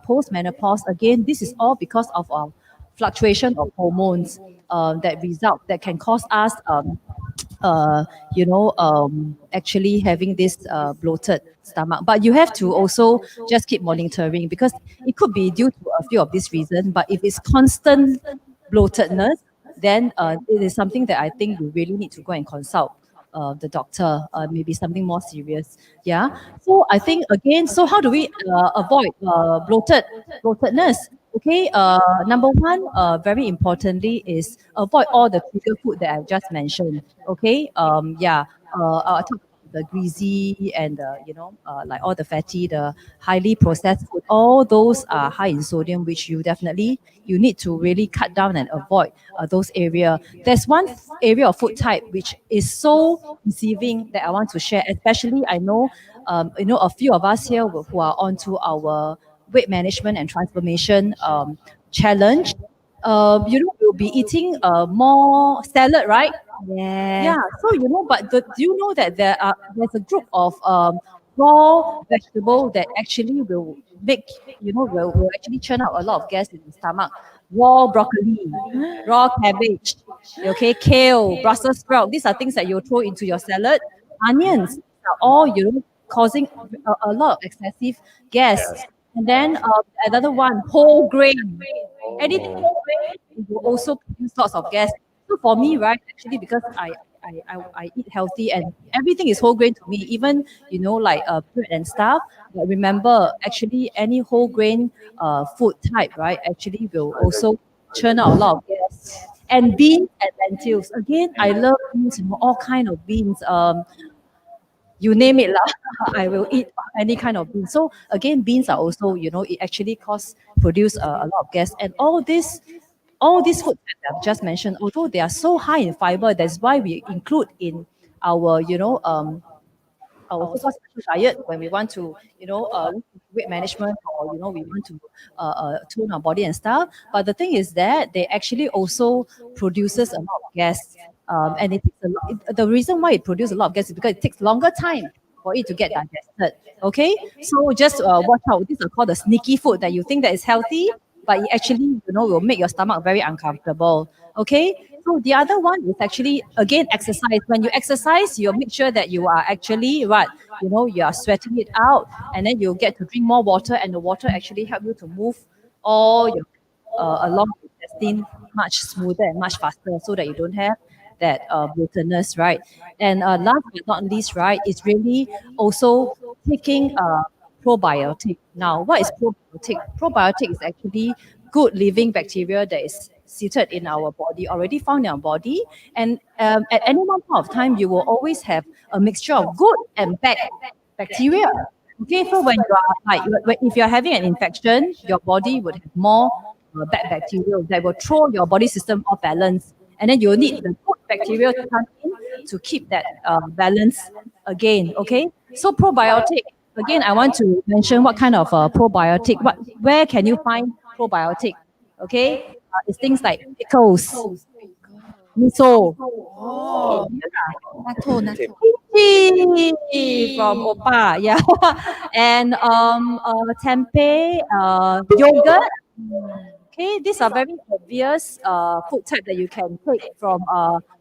Post-menopause. Again, this is all because of fluctuation of hormones that can cause us actually having this bloated stomach. But you have to also just keep monitoring because it could be due to a few of these reasons. But if it's constant bloatedness, then it is something that I think you really need to go and consult the doctor, maybe something more serious. Yeah. So I think again, so how do we avoid bloatedness? Okay, number one, very importantly, is avoid all the trigger food that I've just mentioned. Okay, I'll talk about the greasy and like all the fatty, the highly processed food, all those are high in sodium, which you need to really cut down and avoid those area. There's one area of food type which is so deceiving that I want to share, especially I know a few of us here who are onto our weight management and transformation challenge. We'll be eating more salad, right? Yeah. So but do you know that there's a group of raw vegetable that actually will make will actually churn out a lot of gas in the stomach. Raw broccoli, raw cabbage, okay, kale, Brussels sprout. These are things that you throw into your salad. Onions are all causing a lot of excessive gas. And then another one, whole grain. Anything whole grain it will also produce lots of gas. So for me, right, actually, because I eat healthy and everything is whole grain to me, even like bread and stuff. But remember, actually, any whole grain food type, right, actually will also churn out a lot of gas. And beans and lentils. Again, I love beans, all kind of beans. You name it lah. I will eat any kind of beans. So again, beans are also, it actually produce a lot of gas. And all these foods that I've just mentioned, although they are so high in fiber, that's why we include in our, our so-called special diet when we want to, weight management or, we want to tone our body and stuff. But the thing is that they actually also produces a lot of gas. And it takes the reason why it produces a lot of gas is because it takes longer time for it to get digested. Okay, so just watch out. These are called the sneaky food that you think that is healthy, but it actually will make your stomach very uncomfortable. Okay, so the other one is actually again exercise. When you exercise, you make sure that you are actually you are sweating it out, and then you get to drink more water, and the water actually help you to move all your along the intestine much smoother and much faster, so that you don't have that bloatedness, right? And last but not least, right, it's really also taking probiotic. Now, what is probiotic? Probiotic is actually good living bacteria that is seated in our body, already found in our body. And at any one point of time, you will always have a mixture of good and bad bacteria. Okay, so when you are if you're having an infection, your body would have more bad bacteria that will throw your body system off balance. And then you'll need the good bacteria to come in to keep that balance again. Okay, so probiotic. Again, I want to mention what kind of probiotic. Where can you find probiotic? Okay, it's things like pickles, miso, kimchi from Oppa, yeah, and tempeh, yogurt. Okay, these are very obvious food type that you can take from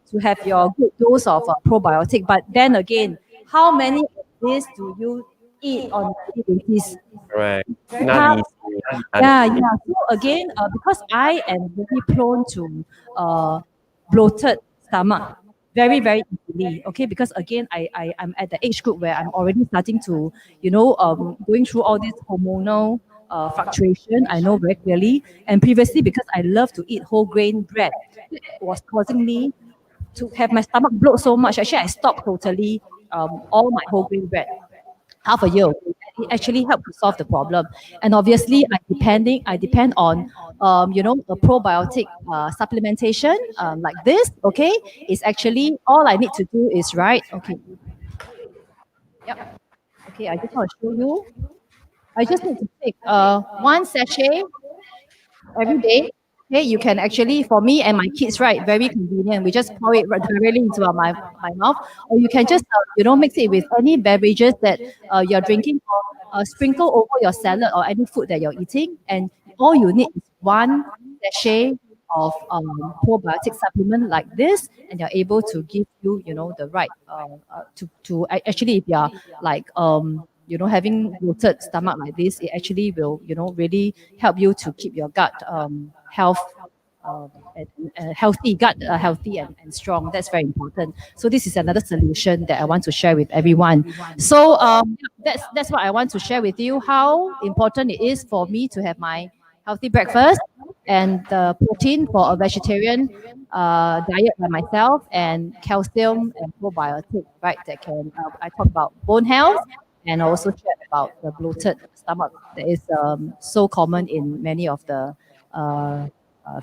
to have your good dose of probiotic. But then again, how many of these do you eat on a daily basis? Right. How- Not easy. yeah. So again, because I am very prone to bloated stomach very, very easily. Okay, because again, I'm at the age group where I'm already starting to, going through all this hormonal fluctuation. I know very clearly. And previously, because I love to eat whole grain bread, it was causing me to have my stomach bloat so much. Actually, I stopped totally all my whole grain bread half a year ago. It actually helped to solve the problem. And obviously, I depend on a probiotic supplementation like this. Okay, it's actually all I need to do is okay. Yep. Okay, I just want to show you. I just need to take one sachet every day. Okay, you can actually, for me and my kids, right, very convenient. We just pour it directly into my mouth, or you can just, mix it with any beverages that you're drinking, or sprinkle over your salad or any food that you're eating. And all you need is one sachet of probiotic supplement like this, and you're able to give you, the right actually, if you're like having bloated stomach like this, it actually will really help you to keep your gut health healthy gut, healthy and strong. That's very important. So this is another solution that I want to share with everyone. So that's what I want to share with you, how important it is for me to have my healthy breakfast, and the protein for a vegetarian diet by myself, and calcium and probiotic, right? That can I talk about bone health, and also chat about the bloated stomach that is so common in many of the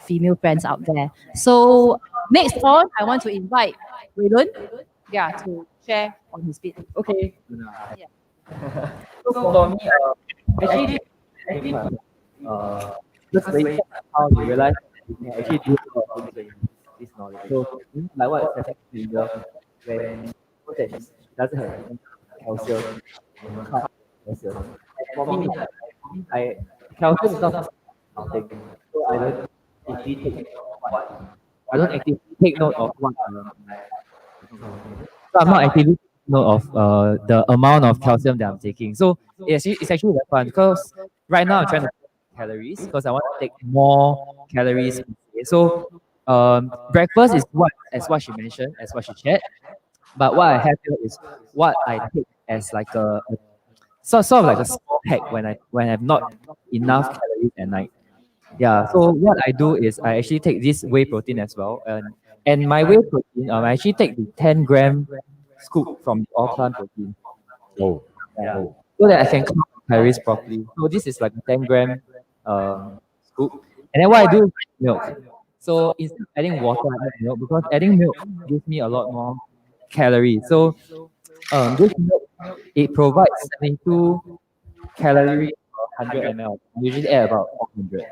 female friends out there. So next on, I want to invite Waylon, yeah, to share on his bit. Okay. Yeah. So for me, actually, I think just like how you realize that you can actually do a lot of things when you use this knowledge. So like what Stephanie said earlier, when she knows that she doesn't have enough calcium, carbs, calcium. And for me, like, I calcium is not something, so I don't actively take note of what I don't actively take note of what so I'm not actively taking note of the amount of calcium that I'm taking. So it's actually very fun because right now I'm trying to calories because I want to take more calories per day. So breakfast is what she mentioned, as what she shared. But what I have here is what I take as like a sort of like a small hack when I have not enough calories at night. Yeah, so what I do is I actually take this whey protein as well, and my whey protein, I actually take the 10-gram scoop from the all plant protein, Oh, yeah, so that I can count my calories properly. So this is like a 10-gram scoop, and then what I do is milk. So instead of adding water, I add milk because adding milk gives me a lot more calories. So this milk, it provides 72 calories per 100 ml. I usually add about 400.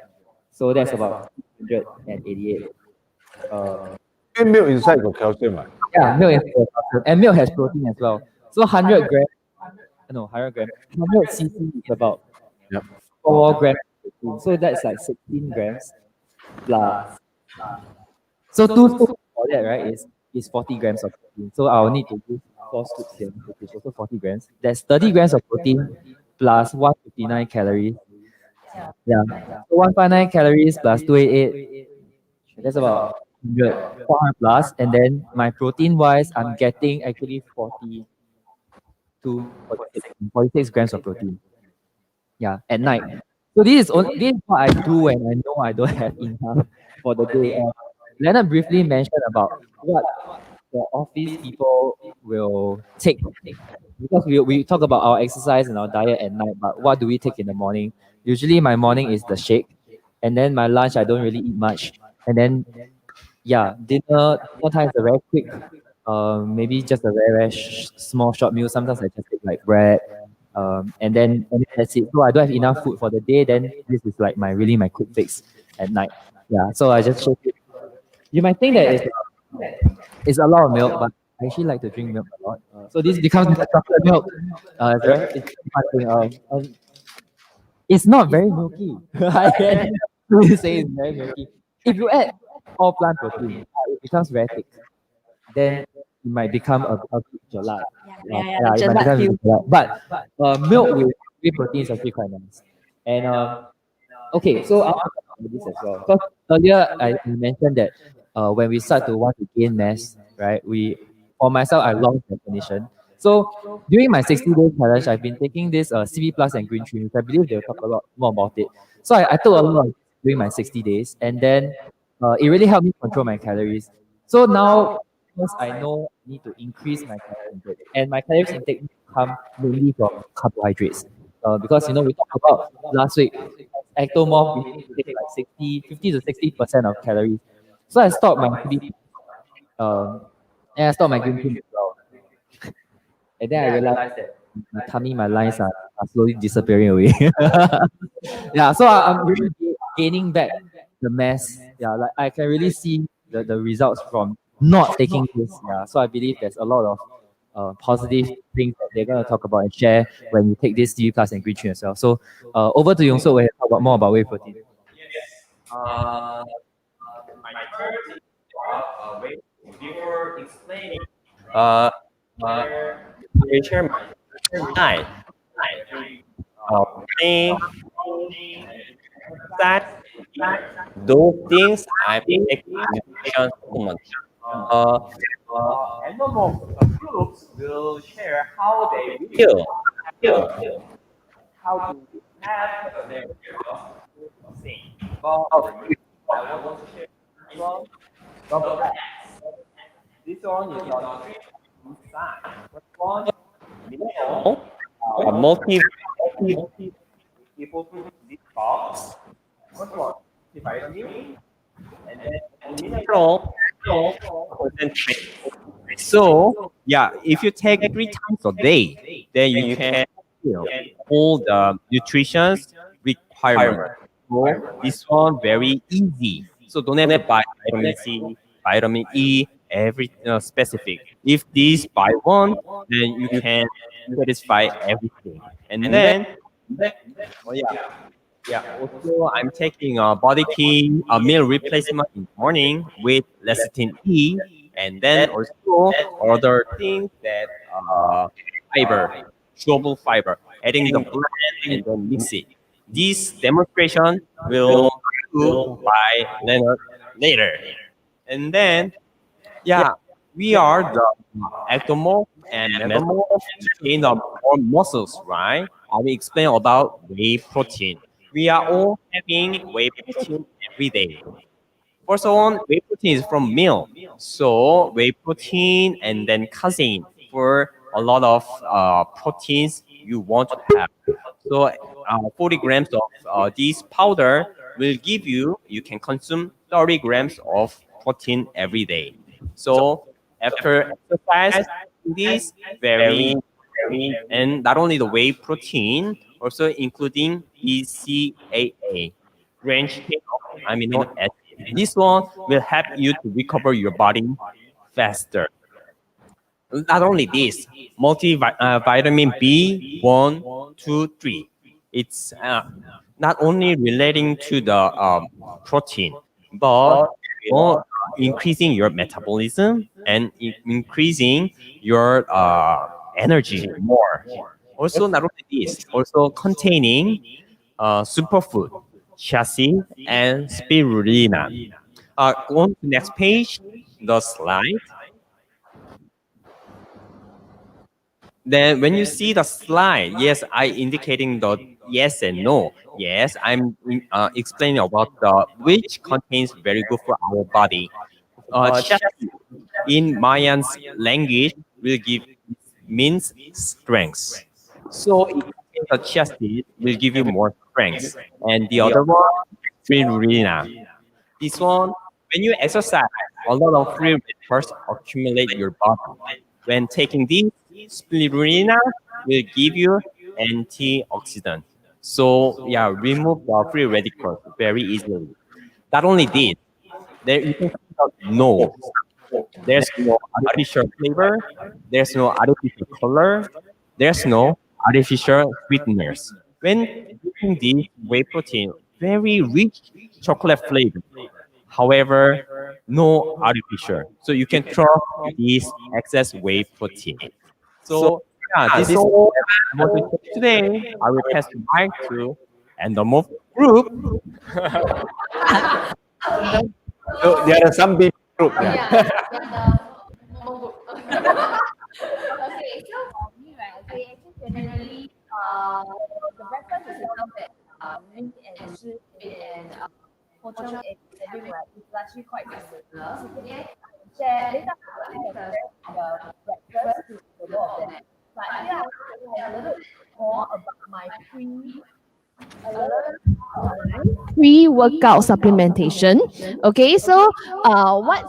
So that's about 288. and milk inside got calcium, right? Yeah, milk is calcium, and milk has protein as well. So 100 grams, no, 100 grams, 100 cc is about Yep. 4 grams of protein. So that's like 16 grams plus. So 2 scoops for that, right, is 40 grams of protein. So I'll need to use 4 scoops here, which is also 40 grams. That's 30 grams of protein plus 159 calories. Yeah. So 159 calories plus 288. That's about 100, 400 plus. And then my protein wise, I'm getting actually 40 to 46 grams of protein. Yeah, at night. So this is what I do when I know I don't have enough for the day. Leonard briefly mentioned about what the office people will take because we talk about our exercise and our diet at night, but what do we take in the morning? Usually my morning is the shake, and then my lunch I don't really eat much, and then yeah, dinner time is a very quick, maybe just a very small short meal. Sometimes I just take like bread, and then that's it. So I don't have enough food for the day. Then this is like my quick fix at night. Yeah, so I just shake it. You might think that it's a lot of milk, but I actually like to drink milk a lot. So this becomes the chocolate milk. It's fun thing. It's not very milky. I can say it's very milky. If you add all plant protein, it becomes very thick. Then it might become a bit gelati. Yeah, it might become a bit gelati. But milk with whey protein is actually quite nice. And okay, so I'll talk about this as well. Because earlier I mentioned that when we start to want to gain mass, right? For myself, I lost definition. So during my 60-day challenge, I've been taking this CB Plus and Green Tree, which I believe they'll talk a lot more about it. So I took a lot during my 60 days, and then it really helped me control my calories. So now, because I know I need to increase my calorie intake, and my calories intake come mainly from carbohydrates. Because we talked about last week, ectomorph we need to take like 50 to 60% of calories. So I stopped my CB, and I stopped my green tea as well. And then I realized that my tummy, my lines are slowly disappearing away. Yeah, so I'm really gaining back the mass. Yeah, like I can really see the results from not taking this. Yeah, so I believe there's a lot of positive things that they're going to talk about and share when you take this D plus and green tree as well. So over to Youngseog where you talk about more about whey protein. My first way before explaining, uh, I share my life. Me, that those things I've been taking so much. Uh, Endomorph groups will share how they feel. How to have their thing. But I want to share this one. The black. This one is on three sides. First one, middle, multi people to this box. First one, multivitamin, and then mineral. concentrate. So yeah, if you take 3 times a day, then you can fulfill all the nutrition requirement. So this one very easy. So don't have to buy vitamin C, vitamin E, every specific. If this buy one, then you can satisfy everything. And then, oh yeah. Also, I'm taking a body key, a meal replacement in morning with lecithin E, and then also other things that fiber, chewable fiber, adding the blend and then mix it. This demonstration will do by Leonard later. And then, yeah, we are the ectomorph and mesomorph to gain the more muscles, right? I will explain about whey protein. We are all having whey protein every day. First one, whey protein is from milk. So whey protein and then casein for a lot of proteins you want to have. So 40 grams of this powder will give you, you can consume 30 grams of protein every day. So after exercise, this very, and not only the whey protein, also including BCAA, branched chain of amino acid. This one will help you to recover your body faster. Not only this, vitamin B1, 2, 3. It's not only relating to the protein, but increasing your metabolism and increasing your energy more. Also, not only this, also containing superfood, chassis, and spirulina. Go on to the next page, the slide. Then when you see the slide, yes, I indicating the yes and no. Yes, I'm explaining about the which contains very good for our body. Chassis in Mayan's language will give means strength. So it contains the chassis will give you more strength. And the other one, spirulina. This one, when you exercise, a lot of free radicals accumulate your body. When taking this, spirulina will give you antioxidant. So yeah, remove the free radicals very easily. Not only this, there you can see the no. There's no artificial flavor. There's no artificial color. There's no artificial sweeteners. When eating this whey protein, very rich chocolate flavor. However, no artificial. So you can trust this excess whey protein. So yeah, this is all I want to say today. I will pass the mic to Endomorph Group. So there are some big group. Yeah. Okay, so for me, right, okay, actually generally, the breakfast itself that mint and sugar and pochong egg having right is actually quite similar. Okay, share later I will share the breakfast to the both of them. But here I want to have a little bit more about my pre-workout supplementation. Okay, so what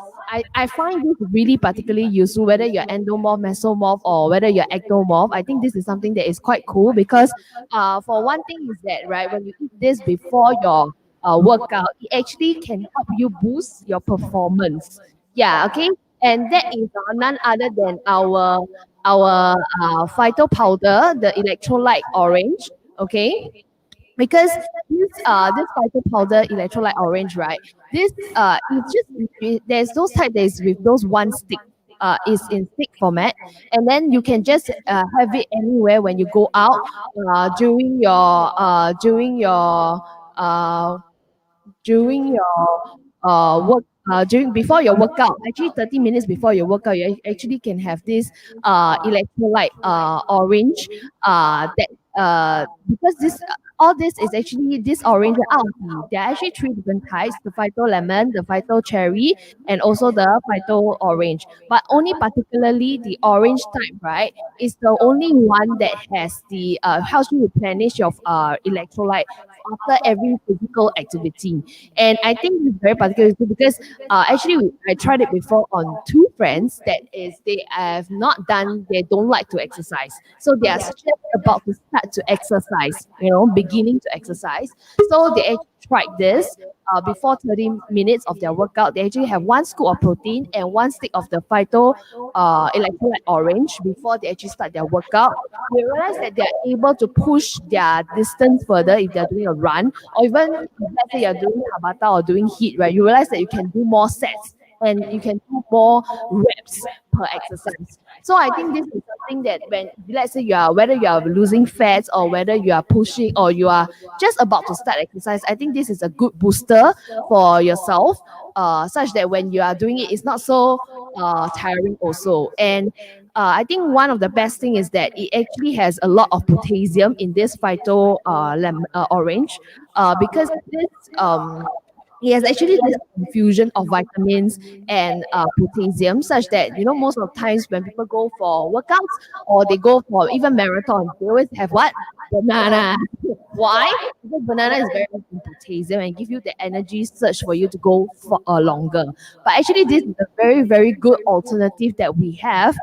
I find this really particularly useful, whether you're endomorph, mesomorph, or whether you're ectomorph. I think this is something that is quite cool because for one thing is that, right, when you eat this before your workout, it actually can help you boost your performance. Yeah, okay. And that is none other than our phyto powder, the electrolyte orange. Okay, because this phyto powder electrolyte orange, right? This it's just there's those type that is with those one stick. Is in stick format, and then you can just have it anywhere when you go out during your work during before your workout. Actually 30 minutes before your workout, you actually can have this electrolyte orange that because this all this is actually this orange out of tea. There are actually three different types: the phyto lemon, the phyto cherry, and also the phyto orange. But only particularly the orange type, right, is the only one that has the helps you replenish your electrolyte after every physical activity. And I think it's very particular too because actually I tried it before on two friends that is they have not done, they don't like to exercise. So they are just about to start to exercise, beginning to exercise. So they actually tried this before 30 minutes of their workout. They actually have one scoop of protein and one stick of the phyto electrolyte orange before they actually start their workout. They realize that they are able to push their distance further if they're doing a run, or even if, let's say you're doing Tabata or doing HIIT, right? You realize that you can do more sets and you can do more reps per exercise. So I think this is something that when, let's say, whether you are losing fats or whether you are pushing or you are just about to start exercise, I think this is a good booster for yourself, such that when you are doing it, it's not so tiring also. And I think one of the best thing is that it actually has a lot of potassium in this phyto orange, because this it has actually this infusion of vitamins and potassium, such that most of the times when people go for workouts or they go for even marathon, they always have what? Banana. Why? Because banana is very rich in potassium and give you the energy surge for you to go for longer. But actually, this is a very, very good alternative that we have.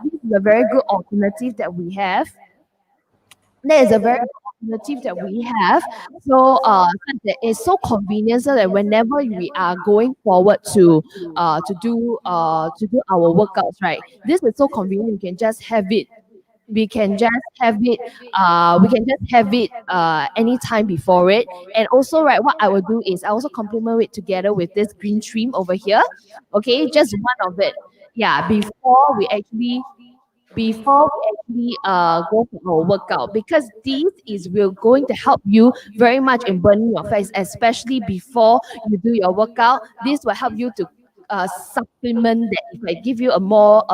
This is a very good alternative that we have. That is a very good alternative that we have. So such that it's so convenient, so that whenever we are going forward to do our workouts, right? This is so convenient. You can just have it. We can just have it. Anytime before it. And also, right, what I will do is I also complement it together with this green trim over here. Okay, just one of it. Yeah, before we actually go for our workout, because this is will going to help you very much in burning your fats, especially before you do your workout. This will help you to supplement that effect, give you a more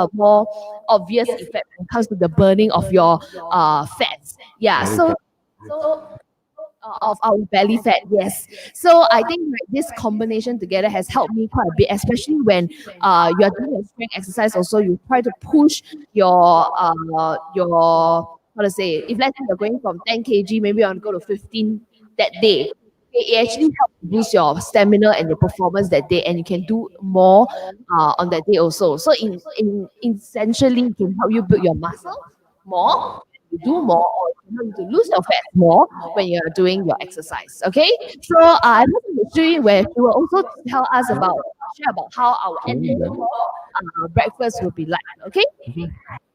obvious effect when it comes to the burning of your fats. Yeah, of our belly fat, yes. So I think, like, this combination together has helped me quite a bit, especially when you are doing a strength exercise. Also, you try to push your how to say, if let's say you're going from 10 kg, maybe you want to go to 15 that day. It actually helps boost your stamina and your performance that day, and you can do more on that day also. So in essentially, it can help you build your muscle more, you do more, or you know, to lose your fat more when you're doing your exercise. Okay, so I hope in the stream where she will also tell us about share about how our end breakfast will be like. Okay.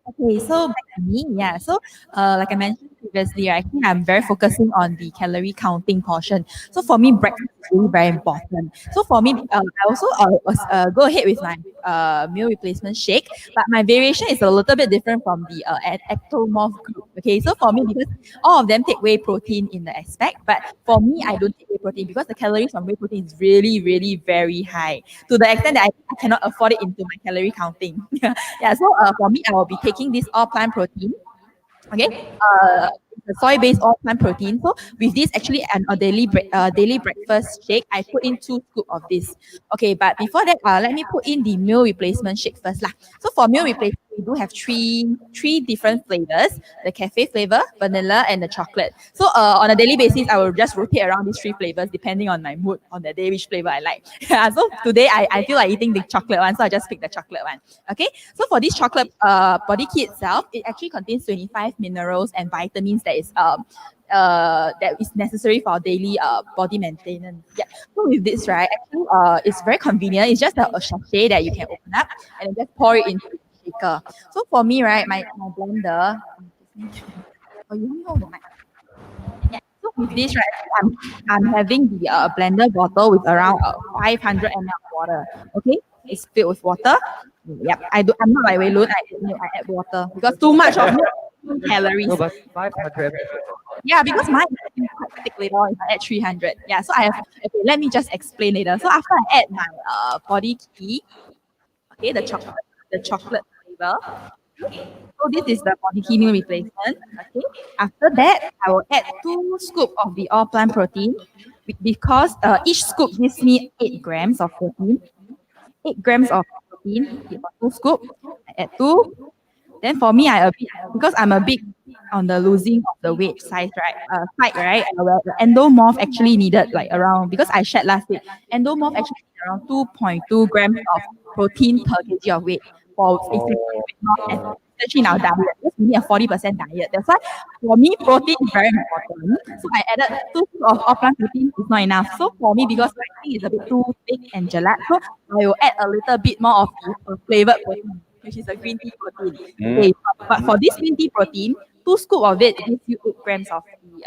Okay, so back to me, yeah. So, like I mentioned previously, I think I'm very focusing on the calorie counting portion. So for me, breakfast is really very important. So for me, I also go ahead with my meal replacement shake, but my variation is a little bit different from the ectomorph group. Okay, so for me, because all of them take whey protein in the aspect, but for me, I don't take whey protein because the calories from whey protein is really, really very high to the extent that I cannot afford it into my calorie counting. Yeah, so for me, I will be taking this all plant protein. Okay, it's a soy-based all plant protein. So with this, actually, a daily breakfast shake, I put in 2 scoops of this. Okay, but before that, let me put in the meal replacement shake first, lah. So for meal replacement, we do have three different flavors: the cafe flavor, vanilla, and the chocolate. So on a daily basis, I will just rotate around these 3 flavors depending on my mood on the day, which flavor I like. Yeah, so today I feel like eating the chocolate one, so I just pick the chocolate one. Okay, so for this chocolate body kit itself, it actually contains 25 minerals and vitamins that is necessary for our daily body maintenance. Yeah. So with this, right, actually, it's very convenient. It's just a sachet that you can open up and then just pour it into the shaker. So for me, right, my blender. Oh, you hold the mic. Yeah. So with this, right, I'm having the blender bottle with around 500 ml water. Okay, it's filled with water. Yep, I'm not like Waylon. I add water because too much of milk calories. No, but 500. Yeah, because mine is quite thick later on if I add 300. Yeah, so I have, okay, let me just explain later. So after I add my body key, okay, the chocolate flavor. Okay, so So this is the body key meal replacement. Okay. After that, I will add 2 scoops of the all plant protein because each scoop gives me 8 grams of protein. 8 grams of protein for 2 scoop. I add 2. Then for me, because I'm a bit on the losing of the weight size, right? Well, the endomorph actually needed like around, because I shared last week, endomorph actually needed around 2.2 grams of protein per kg of weight for effective weight loss, and especially in our diet. Because we need a 40% diet. That's why for me, protein is very important. So I added 2 scoops of all plant protein is not enough. So for me, because I think it's a bit too thick and gelatin, so I will add a little bit more of the flavored protein, which is a green tea protein. Okay, but for this green tea protein, 2 scoops of it gives you 8 grams of the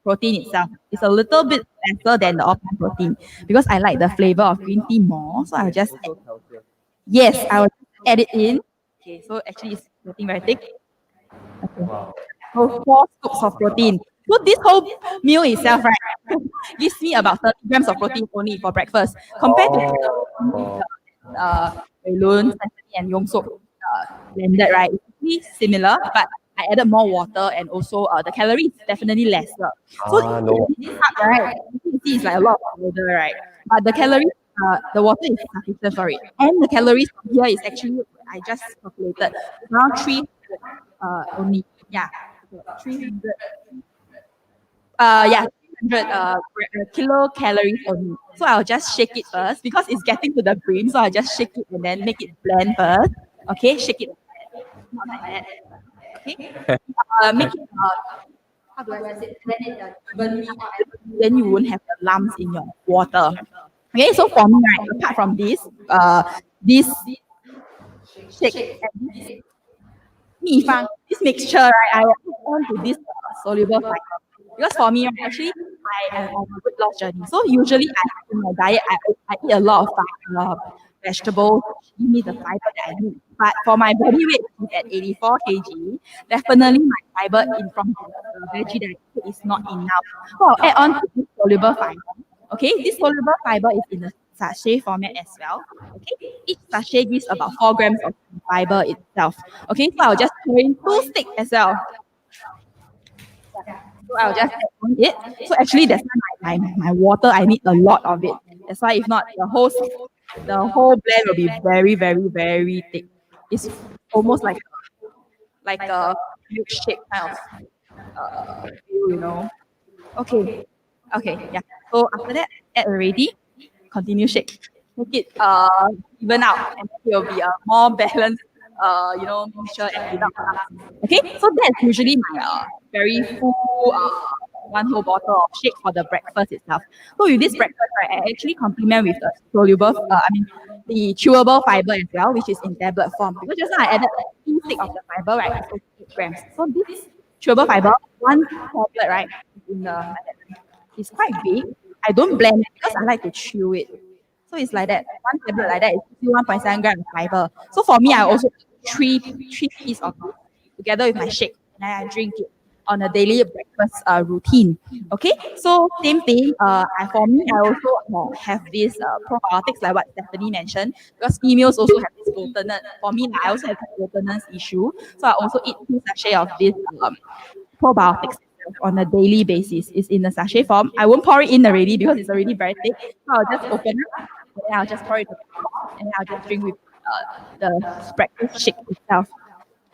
protein itself. It's a little bit lesser than the all-plant protein because I like the flavor of green tea more. So I'll just Also calcium. yes, I will add it in. Okay, so actually it's getting very thick. Okay. Wow. So 4 scoops of protein. So this whole meal itself, right, gives me about 30 grams of protein only for breakfast compared to Loon, Stephanie, and Youngseog blended, right? It's pretty similar, but I added more water and also the calories definitely lesser. So No. this part, right, you see it's like a lot of powder, right? But the calories, the water is sufficient for it. And the calories here is actually, I just calculated, around 300 only. Yeah, 300. Yeah, 300 kilocalories only. So I'll just shake it first because it's getting to the brim. So I'll just shake it and then make it blend first. Okay, shake it. Not like that. Okay. Make it. How do I say it? Blend it evenly. Then you won't have the lumps in your water. Okay. So for me, right, apart from this shake and this this mixture, right, I will add on to this soluble fiber. Because for me, right, actually, I am on a weight loss journey. So usually, in my diet, I eat a lot of vegetables, which give me the fiber that I need. But for my body weight, which is at 84 kg, definitely my fiber in from the veggie that I eat is not enough. So I'll add on to this soluble fiber. Okay, this soluble fiber is in a sachet format as well. Okay, each sachet gives about 4 grams of fiber itself. Okay, so I'll just pour in 2 sticks as well. So I'll just add on it. So actually, that's why my water, I need a lot of it. That's why if not, the whole blend will be very, very, very thick. It's almost like a milkshake kind of feel, you know. Okay. Okay, yeah. So after that, add already. Continue shake. Make it even out, and it will be a more balanced mixture and without lumps. Okay, so that's usually my very full one whole bottle of shake for the breakfast itself. So with this breakfast, right, I actually complement with the soluble, the chewable fiber as well, which is in tablet form. Because just now I added a thin stick of the fiber, right, it's also 8 grams. So this chewable fiber, one tablet, right, is in the it's quite big. I don't blend it because I like to chew it. So it's like that. One tablet like that is 1.7 grams of fiber. So for me, I also three pieces of it together with my shake, and I drink it on a daily breakfast routine. Okay, so same thing. For me, I also have this probiotics like what Stephanie mentioned, because females also have this glutinous. For me, I also have this glutinous issue, so I also eat 2 sachets of this probiotics on a daily basis. It's in a sachet form. I won't pour it in already because it's already very thick. So I'll just open it, and then I'll just pour it to the pot, and then I'll just drink with the breakfast shake itself.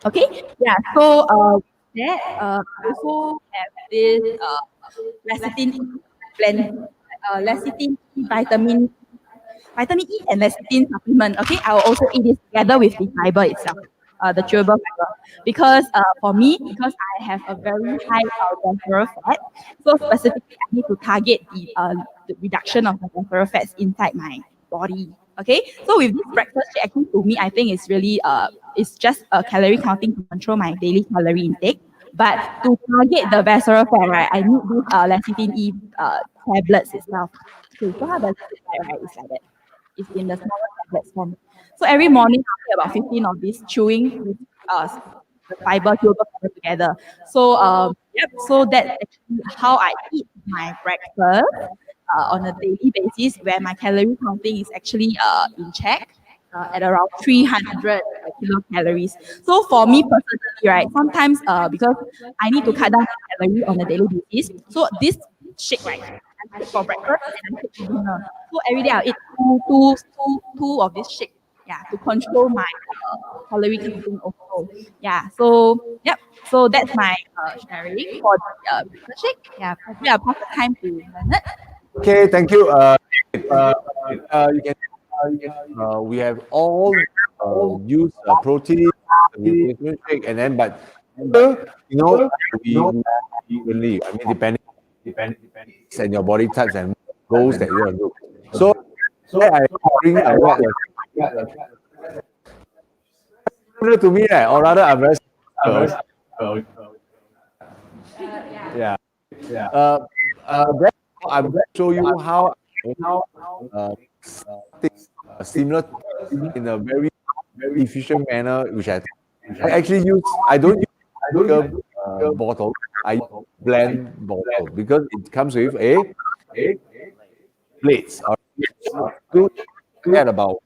Okay, yeah. So that I also have this lecithin blend, lecithin vitamin E and lecithin supplement. Okay, I will also eat this together with the fiber itself, the chewable fiber. Because for me, because I have a very high visceral fat, so specifically I need to target the reduction of the visceral fats inside my body. Okay, so with this breakfast shake, actually to me, I think it's really it's just a calorie counting to control my daily calorie intake. But to target the visceral fat, right, I need this lecithin E tablets itself. Okay, so how does it look like, right? It's like that. It's in the smaller tablets form. So every morning, I take about 15 of these chewing with the chewable fiber together. So yep. So that's actually how I eat my breakfast on a daily basis, where my calorie counting is actually in check. at around 300 kilocalories. So for me personally, right, sometimes because I need to cut down the calorie on a daily basis, so this shake, right, I take for breakfast and I take for dinner. So every day I'll eat two of this shake, yeah, to control my calorie counting also. Yeah, so yep, so that's my sharing for the breakfast shake. Yeah, probably I'll pass the time to Leonard. Okay, thank you. You can. We have all used protein, replacement shake, and then but you know we really, I mean, depending on your body types and goals that you want to do. So I bring what similar to me, or rather, I'm very similar. Yeah. Then I'm going to show you how similar in a very efficient manner, which I actually use. I don't use a bottle. I use blend bottle because it comes with a plates. To add about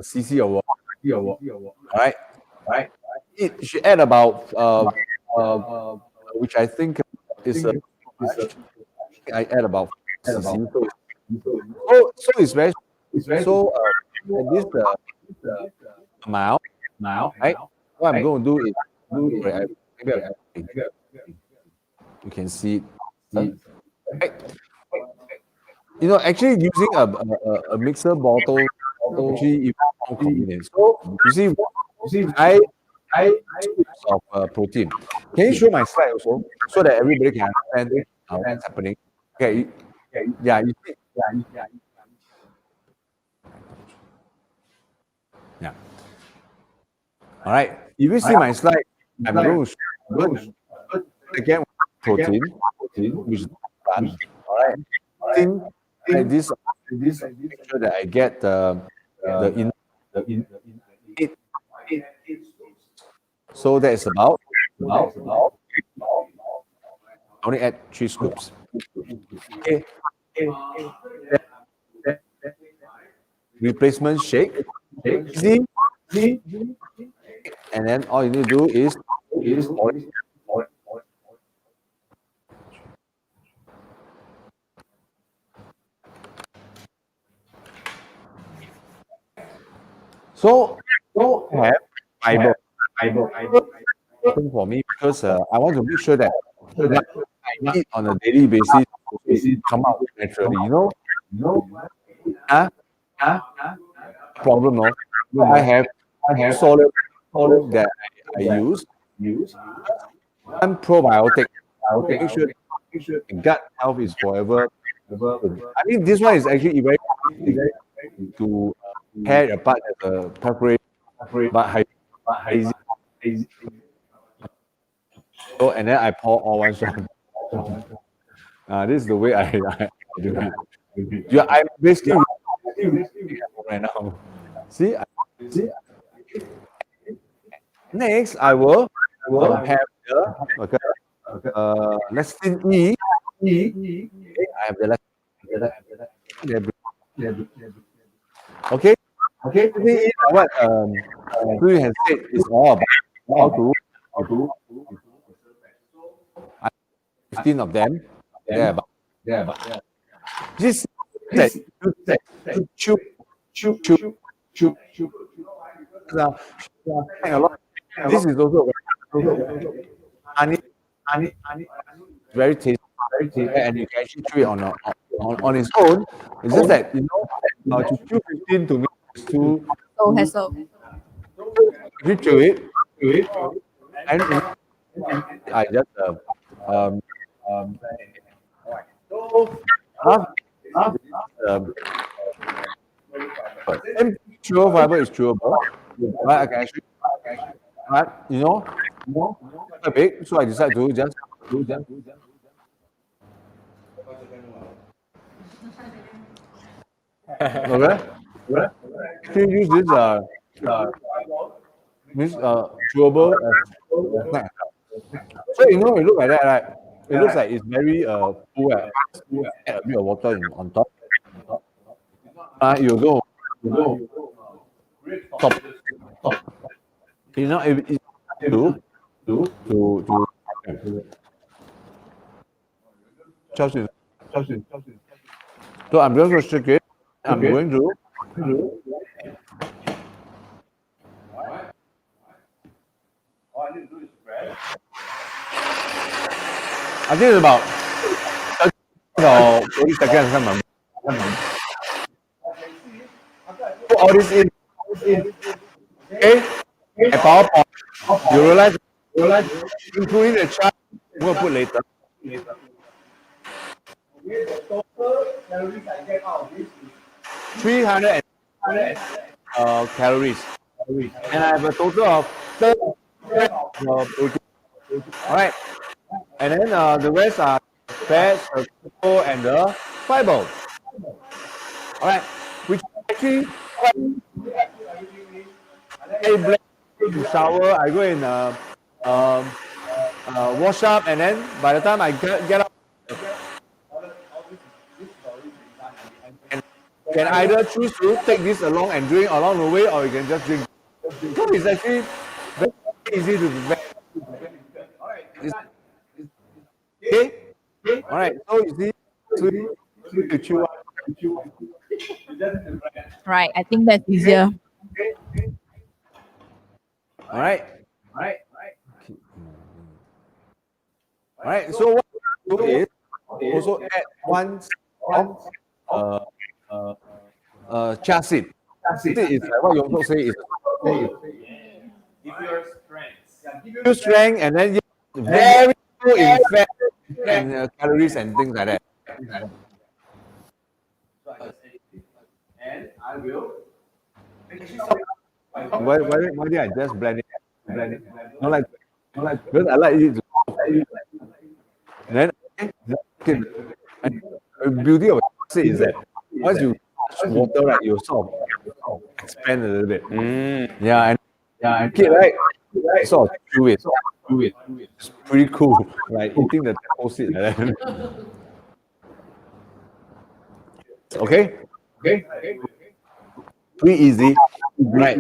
cc of water. All right. It should add about which I think is I add about cc. So it's very so at this amount, right? What I'm going to do is maybe you can see it. Right? You know, actually using a mixer bottle actually even more convenient. So you see, I scoops of protein. Can you show my slide also so that everybody can understand what's happening? Okay, yeah, you see, yeah. All right. If you see my slide, I'm going to show again protein, which is fun. All right. Think like this, make sure that I get the it. So that is about. I only add 3 scoops. Okay. Replacement shake. Easy. And then all you need to do is pour it. So have fiber. Important for me because I want to make sure that what I eat on a daily basis come out naturally. You know, problem. No, I have solid that I use. One probiotic. Make sure the gut health is forever. I mean, this one is actually very easy to tear it apart as a preparation, but easy. So, and then I pour all one shot. This is the way I do it. Yeah, I'm basically right now. See, next I will have the lecithin E. I have the lecithin. Okay. What Rhee has said is all about how to 15 of them. Yeah, but this that chew. A lot. This is also honey, very tasty, and you can actually chew it on its own. It's just that to chew 15 to me is too. So hassle. If you chew it, and I just chewable fiber is chewable, but I can actually, but a big, so I decided to just okay. Actually use this chewable as snack. So it look like that, right? It looks like it's very full. Add a bit of water on top. You go Stop. You know, it's to Jasmin. So I'm going to shake it. I'm going to. I think it's about 30 seconds. Put all this in. Okay? A PowerPoint. You realize, including the chart, we'll put later. The total calories I get out of this is 300 calories. And I have a total of 30 protein. All right. And then the rest are fats, the cocoa, and the fiber. All right. Which actually quite I shower, I go and wash up, and then by the time I get up, and you can either choose to take this along and drink along the way, or you can just drink. So it's actually very easy to prepare. Okay? All right. So you see, to chew up. Right, I think that's easier. All right. So what you do is also add 1 of chia seed. Seed is like what Youngseog say is Give your strength. give you strength, and then very low in fat and calories and things like that. And I will. Why did I just blend it? Not like because I like it to. And then and the beauty of it is that once you touch water, right, you sort of expand a little bit. Yeah, and kid, right, sort of chew it. It's pretty cool, like eating the apple seed like that. Okay. Pretty easy, right?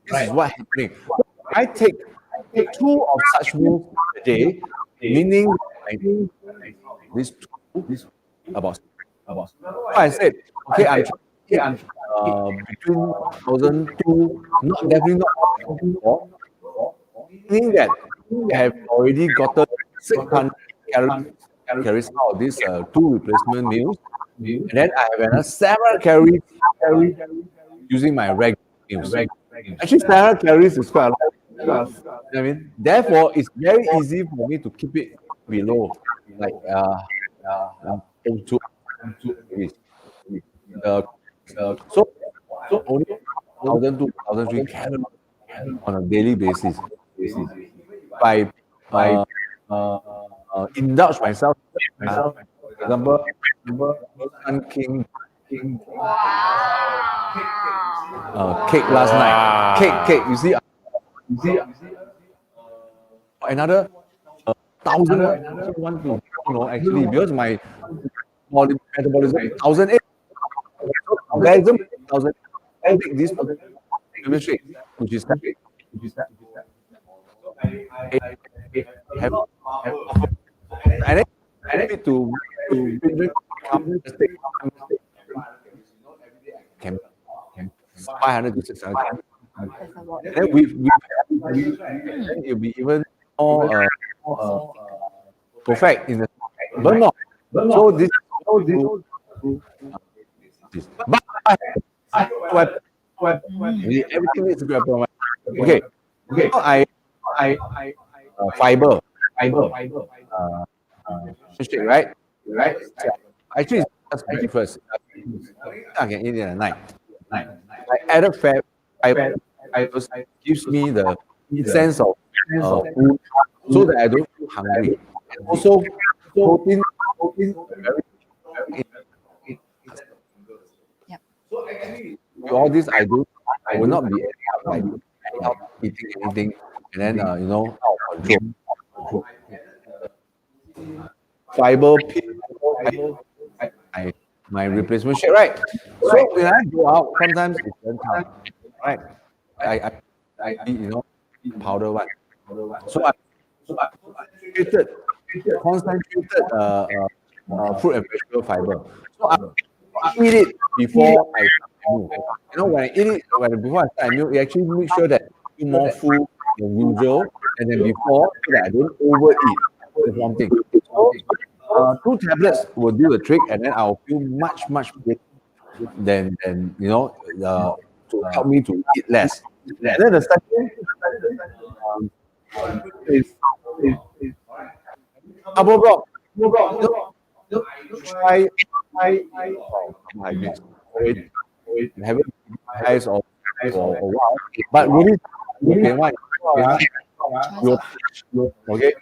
This is what happening. I take 2 of such meals a day, meaning this about. I said, okay, I'm between 1,000 to definitely not 4, meaning that I have already gotten 600 calories out of these 2 replacement meals, and then I have another 700 calories using my regular meals. Actually, 700 calories is quite a lot. You know what I mean, therefore, it's very easy for me to keep it below, like 2 calories. So only 1,000 to 1,003 calories on a daily basis. By indulge myself. For example, Sun King cake last night. Cake. You see, another 1,000. Want to actually because my metabolism 1,008. Metabolism 1,000. I take this chemistry, which is that. Have and I need to can 500 to 600. Then it'll be even more perfect in the but not. So this but everything needs to be a okay. So I fiber shake, right? Actually, it's just breakfast. I can eat it at night. I added fat. I gives me the sense of food, so that I don't feel hungry. And also, protein. Yep. So actually, with all this I do, I will not be like not eating anything, and then out of control. Fiber, my replacement shake, right? So when I go out, sometimes it's very tough, right? powder one. So I concentrated fruit and vegetable fiber. So I eat it before I start my meal. When I eat it, before I start my meal, it actually makes sure that I feel more full than usual, and then before, so that I don't overeat. That's one thing. So, 2 tablets will do the trick, and then I'll feel much better than to help me to eat less. And then the second is carbo block. Try carbohydrates. Haven't guys or a while, but really okay.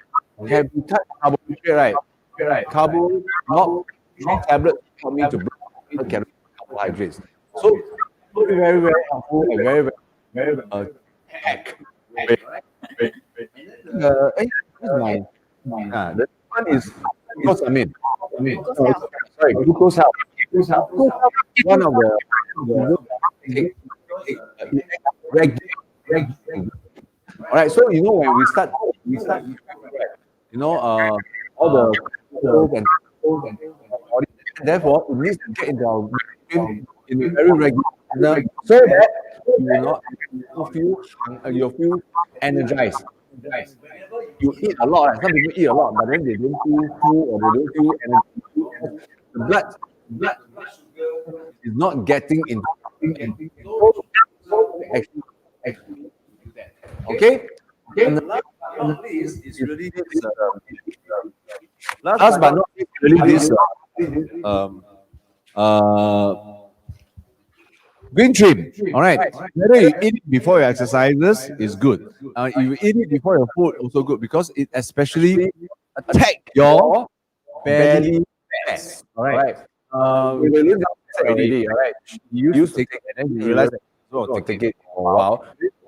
Have you touched carbohydrate, right? Carbo, not tablets help me to break carbohydrates. So very helpful and very hack. The one is glucosamine. Sorry, glucose help. One of the all right. So when we start all the and body, therefore it needs to get into our brain in a very regular manner, so that you feel energized. You eat a lot. Some people eat a lot, but then they don't feel full or they don't feel energy. The blood is not getting into actually okay. And the is really this. Last but not least, really this. Green trim. All right. Whether you eat it before your exercises is good. If you eat it before your food, also good, because it especially attack your belly fat. All right. We will look at already. All right. You used to take it, and then you realize that you don't take it for a while.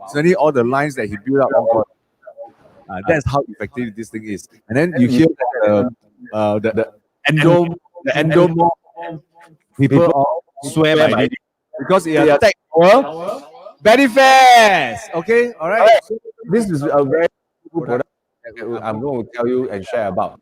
Suddenly, all the lines that he built up on. That's how effective this thing is. And then you hear the endomorph people all swear by it because it attacks our belly fats. Okay, all right. So this is a very good product that I'm going to tell you and share about.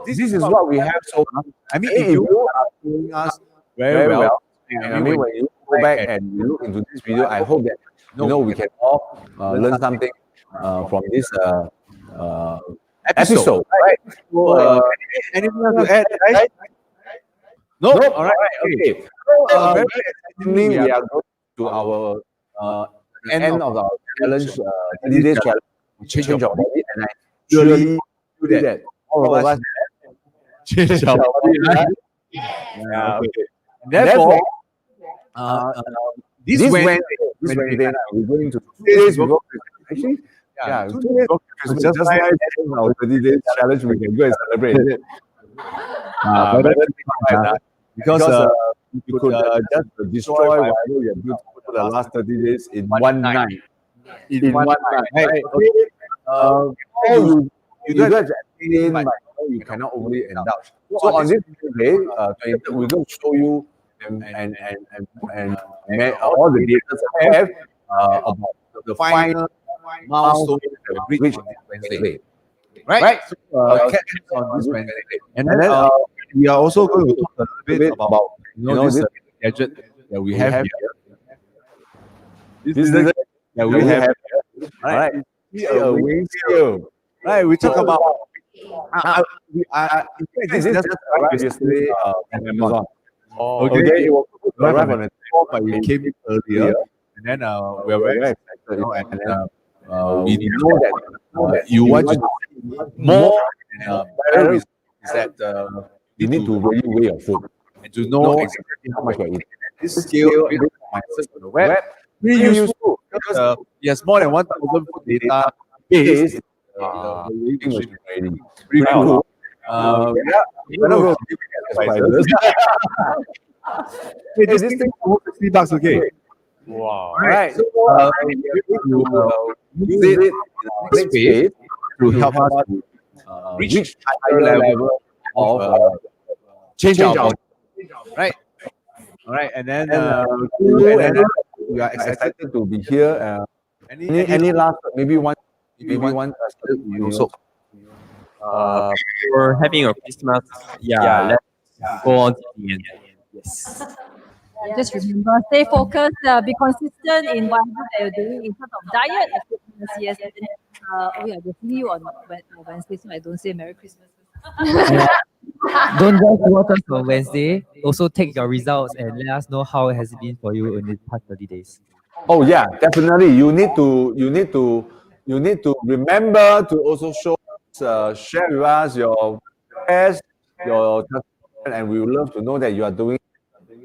This is what we have so far. I mean, if you are doing us very well, and I mean, when you go back and you look into this video, I hope that we can all learn something from this episode, right? So, anything else to add, guys? No? All right, okay. So, very excitingly, we are going to our end of our challenge, 30 days challenge, to change our body, and I surely do that. All of us change our body, right? Yeah, okay. Therefore, this Wednesday, we're going to 2 days before Christmas. Actually, 2 days before Christmas, just like our 30 days challenge, we can go and celebrate it. Because you could just destroy whatever you have built for the last 30 days in one night. Right? Okay. You don't have to explain, but you cannot overly indulge. So on this day, we're going to show you and all the data that we have about the final milestone that we reached on this Wednesday. Right? So, catch us on this Wednesday. And then we are also going to talk a little bit about this gadget that we have here. This is the that we have here. All right. A wing skill. Right, we talk about this just arrived yesterday on Amazon. Okay, it was arrived on the 12th, but we came in earlier, and then we are very excited, and then we know that you want to see more and better is that you need to really weigh your food and to know exactly how much you're eating. This scale, based on my search on the web, really useful because it has more than 1,000 food data base. Really cool. We're not going to give you hey, this thing for $60, okay? Wow. All right. So, you use it in next phase to help us reach higher level of change our body. Right? All right. And then we are excited to be here Any last maybe one Youngseog. For having a Christmas, let's go on to the end. Yes. Just remember, stay focused, be consistent in whatever that you're doing in terms of diet and fitness. Yes, and then, I will see you on Wednesday, so I don't say Merry Christmas. Don't just watch us on Wednesday. Also take your results and let us know how it has been for you in the past 30 days. Oh yeah, definitely. You need to remember to also share with us your best, your and we would love to know that you are doing,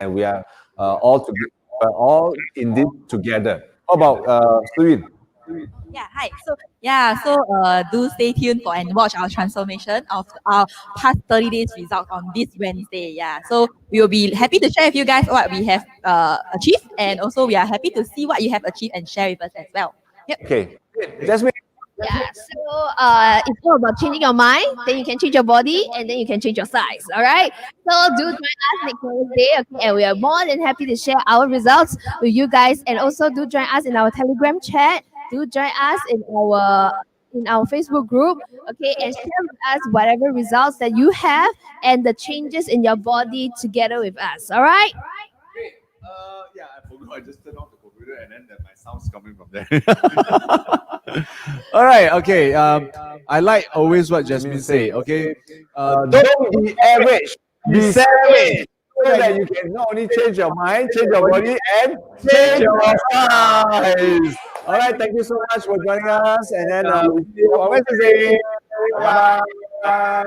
and we are all in this together. How about Suyin? Yeah, hi. Do stay tuned for and watch our transformation of our past 30 days results on this Wednesday. Yeah, so we will be happy to share with you guys what we have achieved, and also we are happy to see what you have achieved and share with us as well. Yep. Okay, Jasmin. Yeah, so it's all about changing your mind, then you can change your body, and then you can change your size. All right. So do join us next Wednesday, okay? And we are more than happy to share our results with you guys, and also do join us in our Telegram chat. Do join us in our Facebook group, okay? And share with us whatever results that you have and the changes in your body together with us. All right. Yeah, I forgot. I just turned off the computer and then my sound's coming from there. All right, okay. I like always what Jasmin say. Okay, Don't be average, be savage. So that you can not only change your mind, change your body, and change your size. All right, thank you so much for joining us, and then we see you on Wednesday. Bye.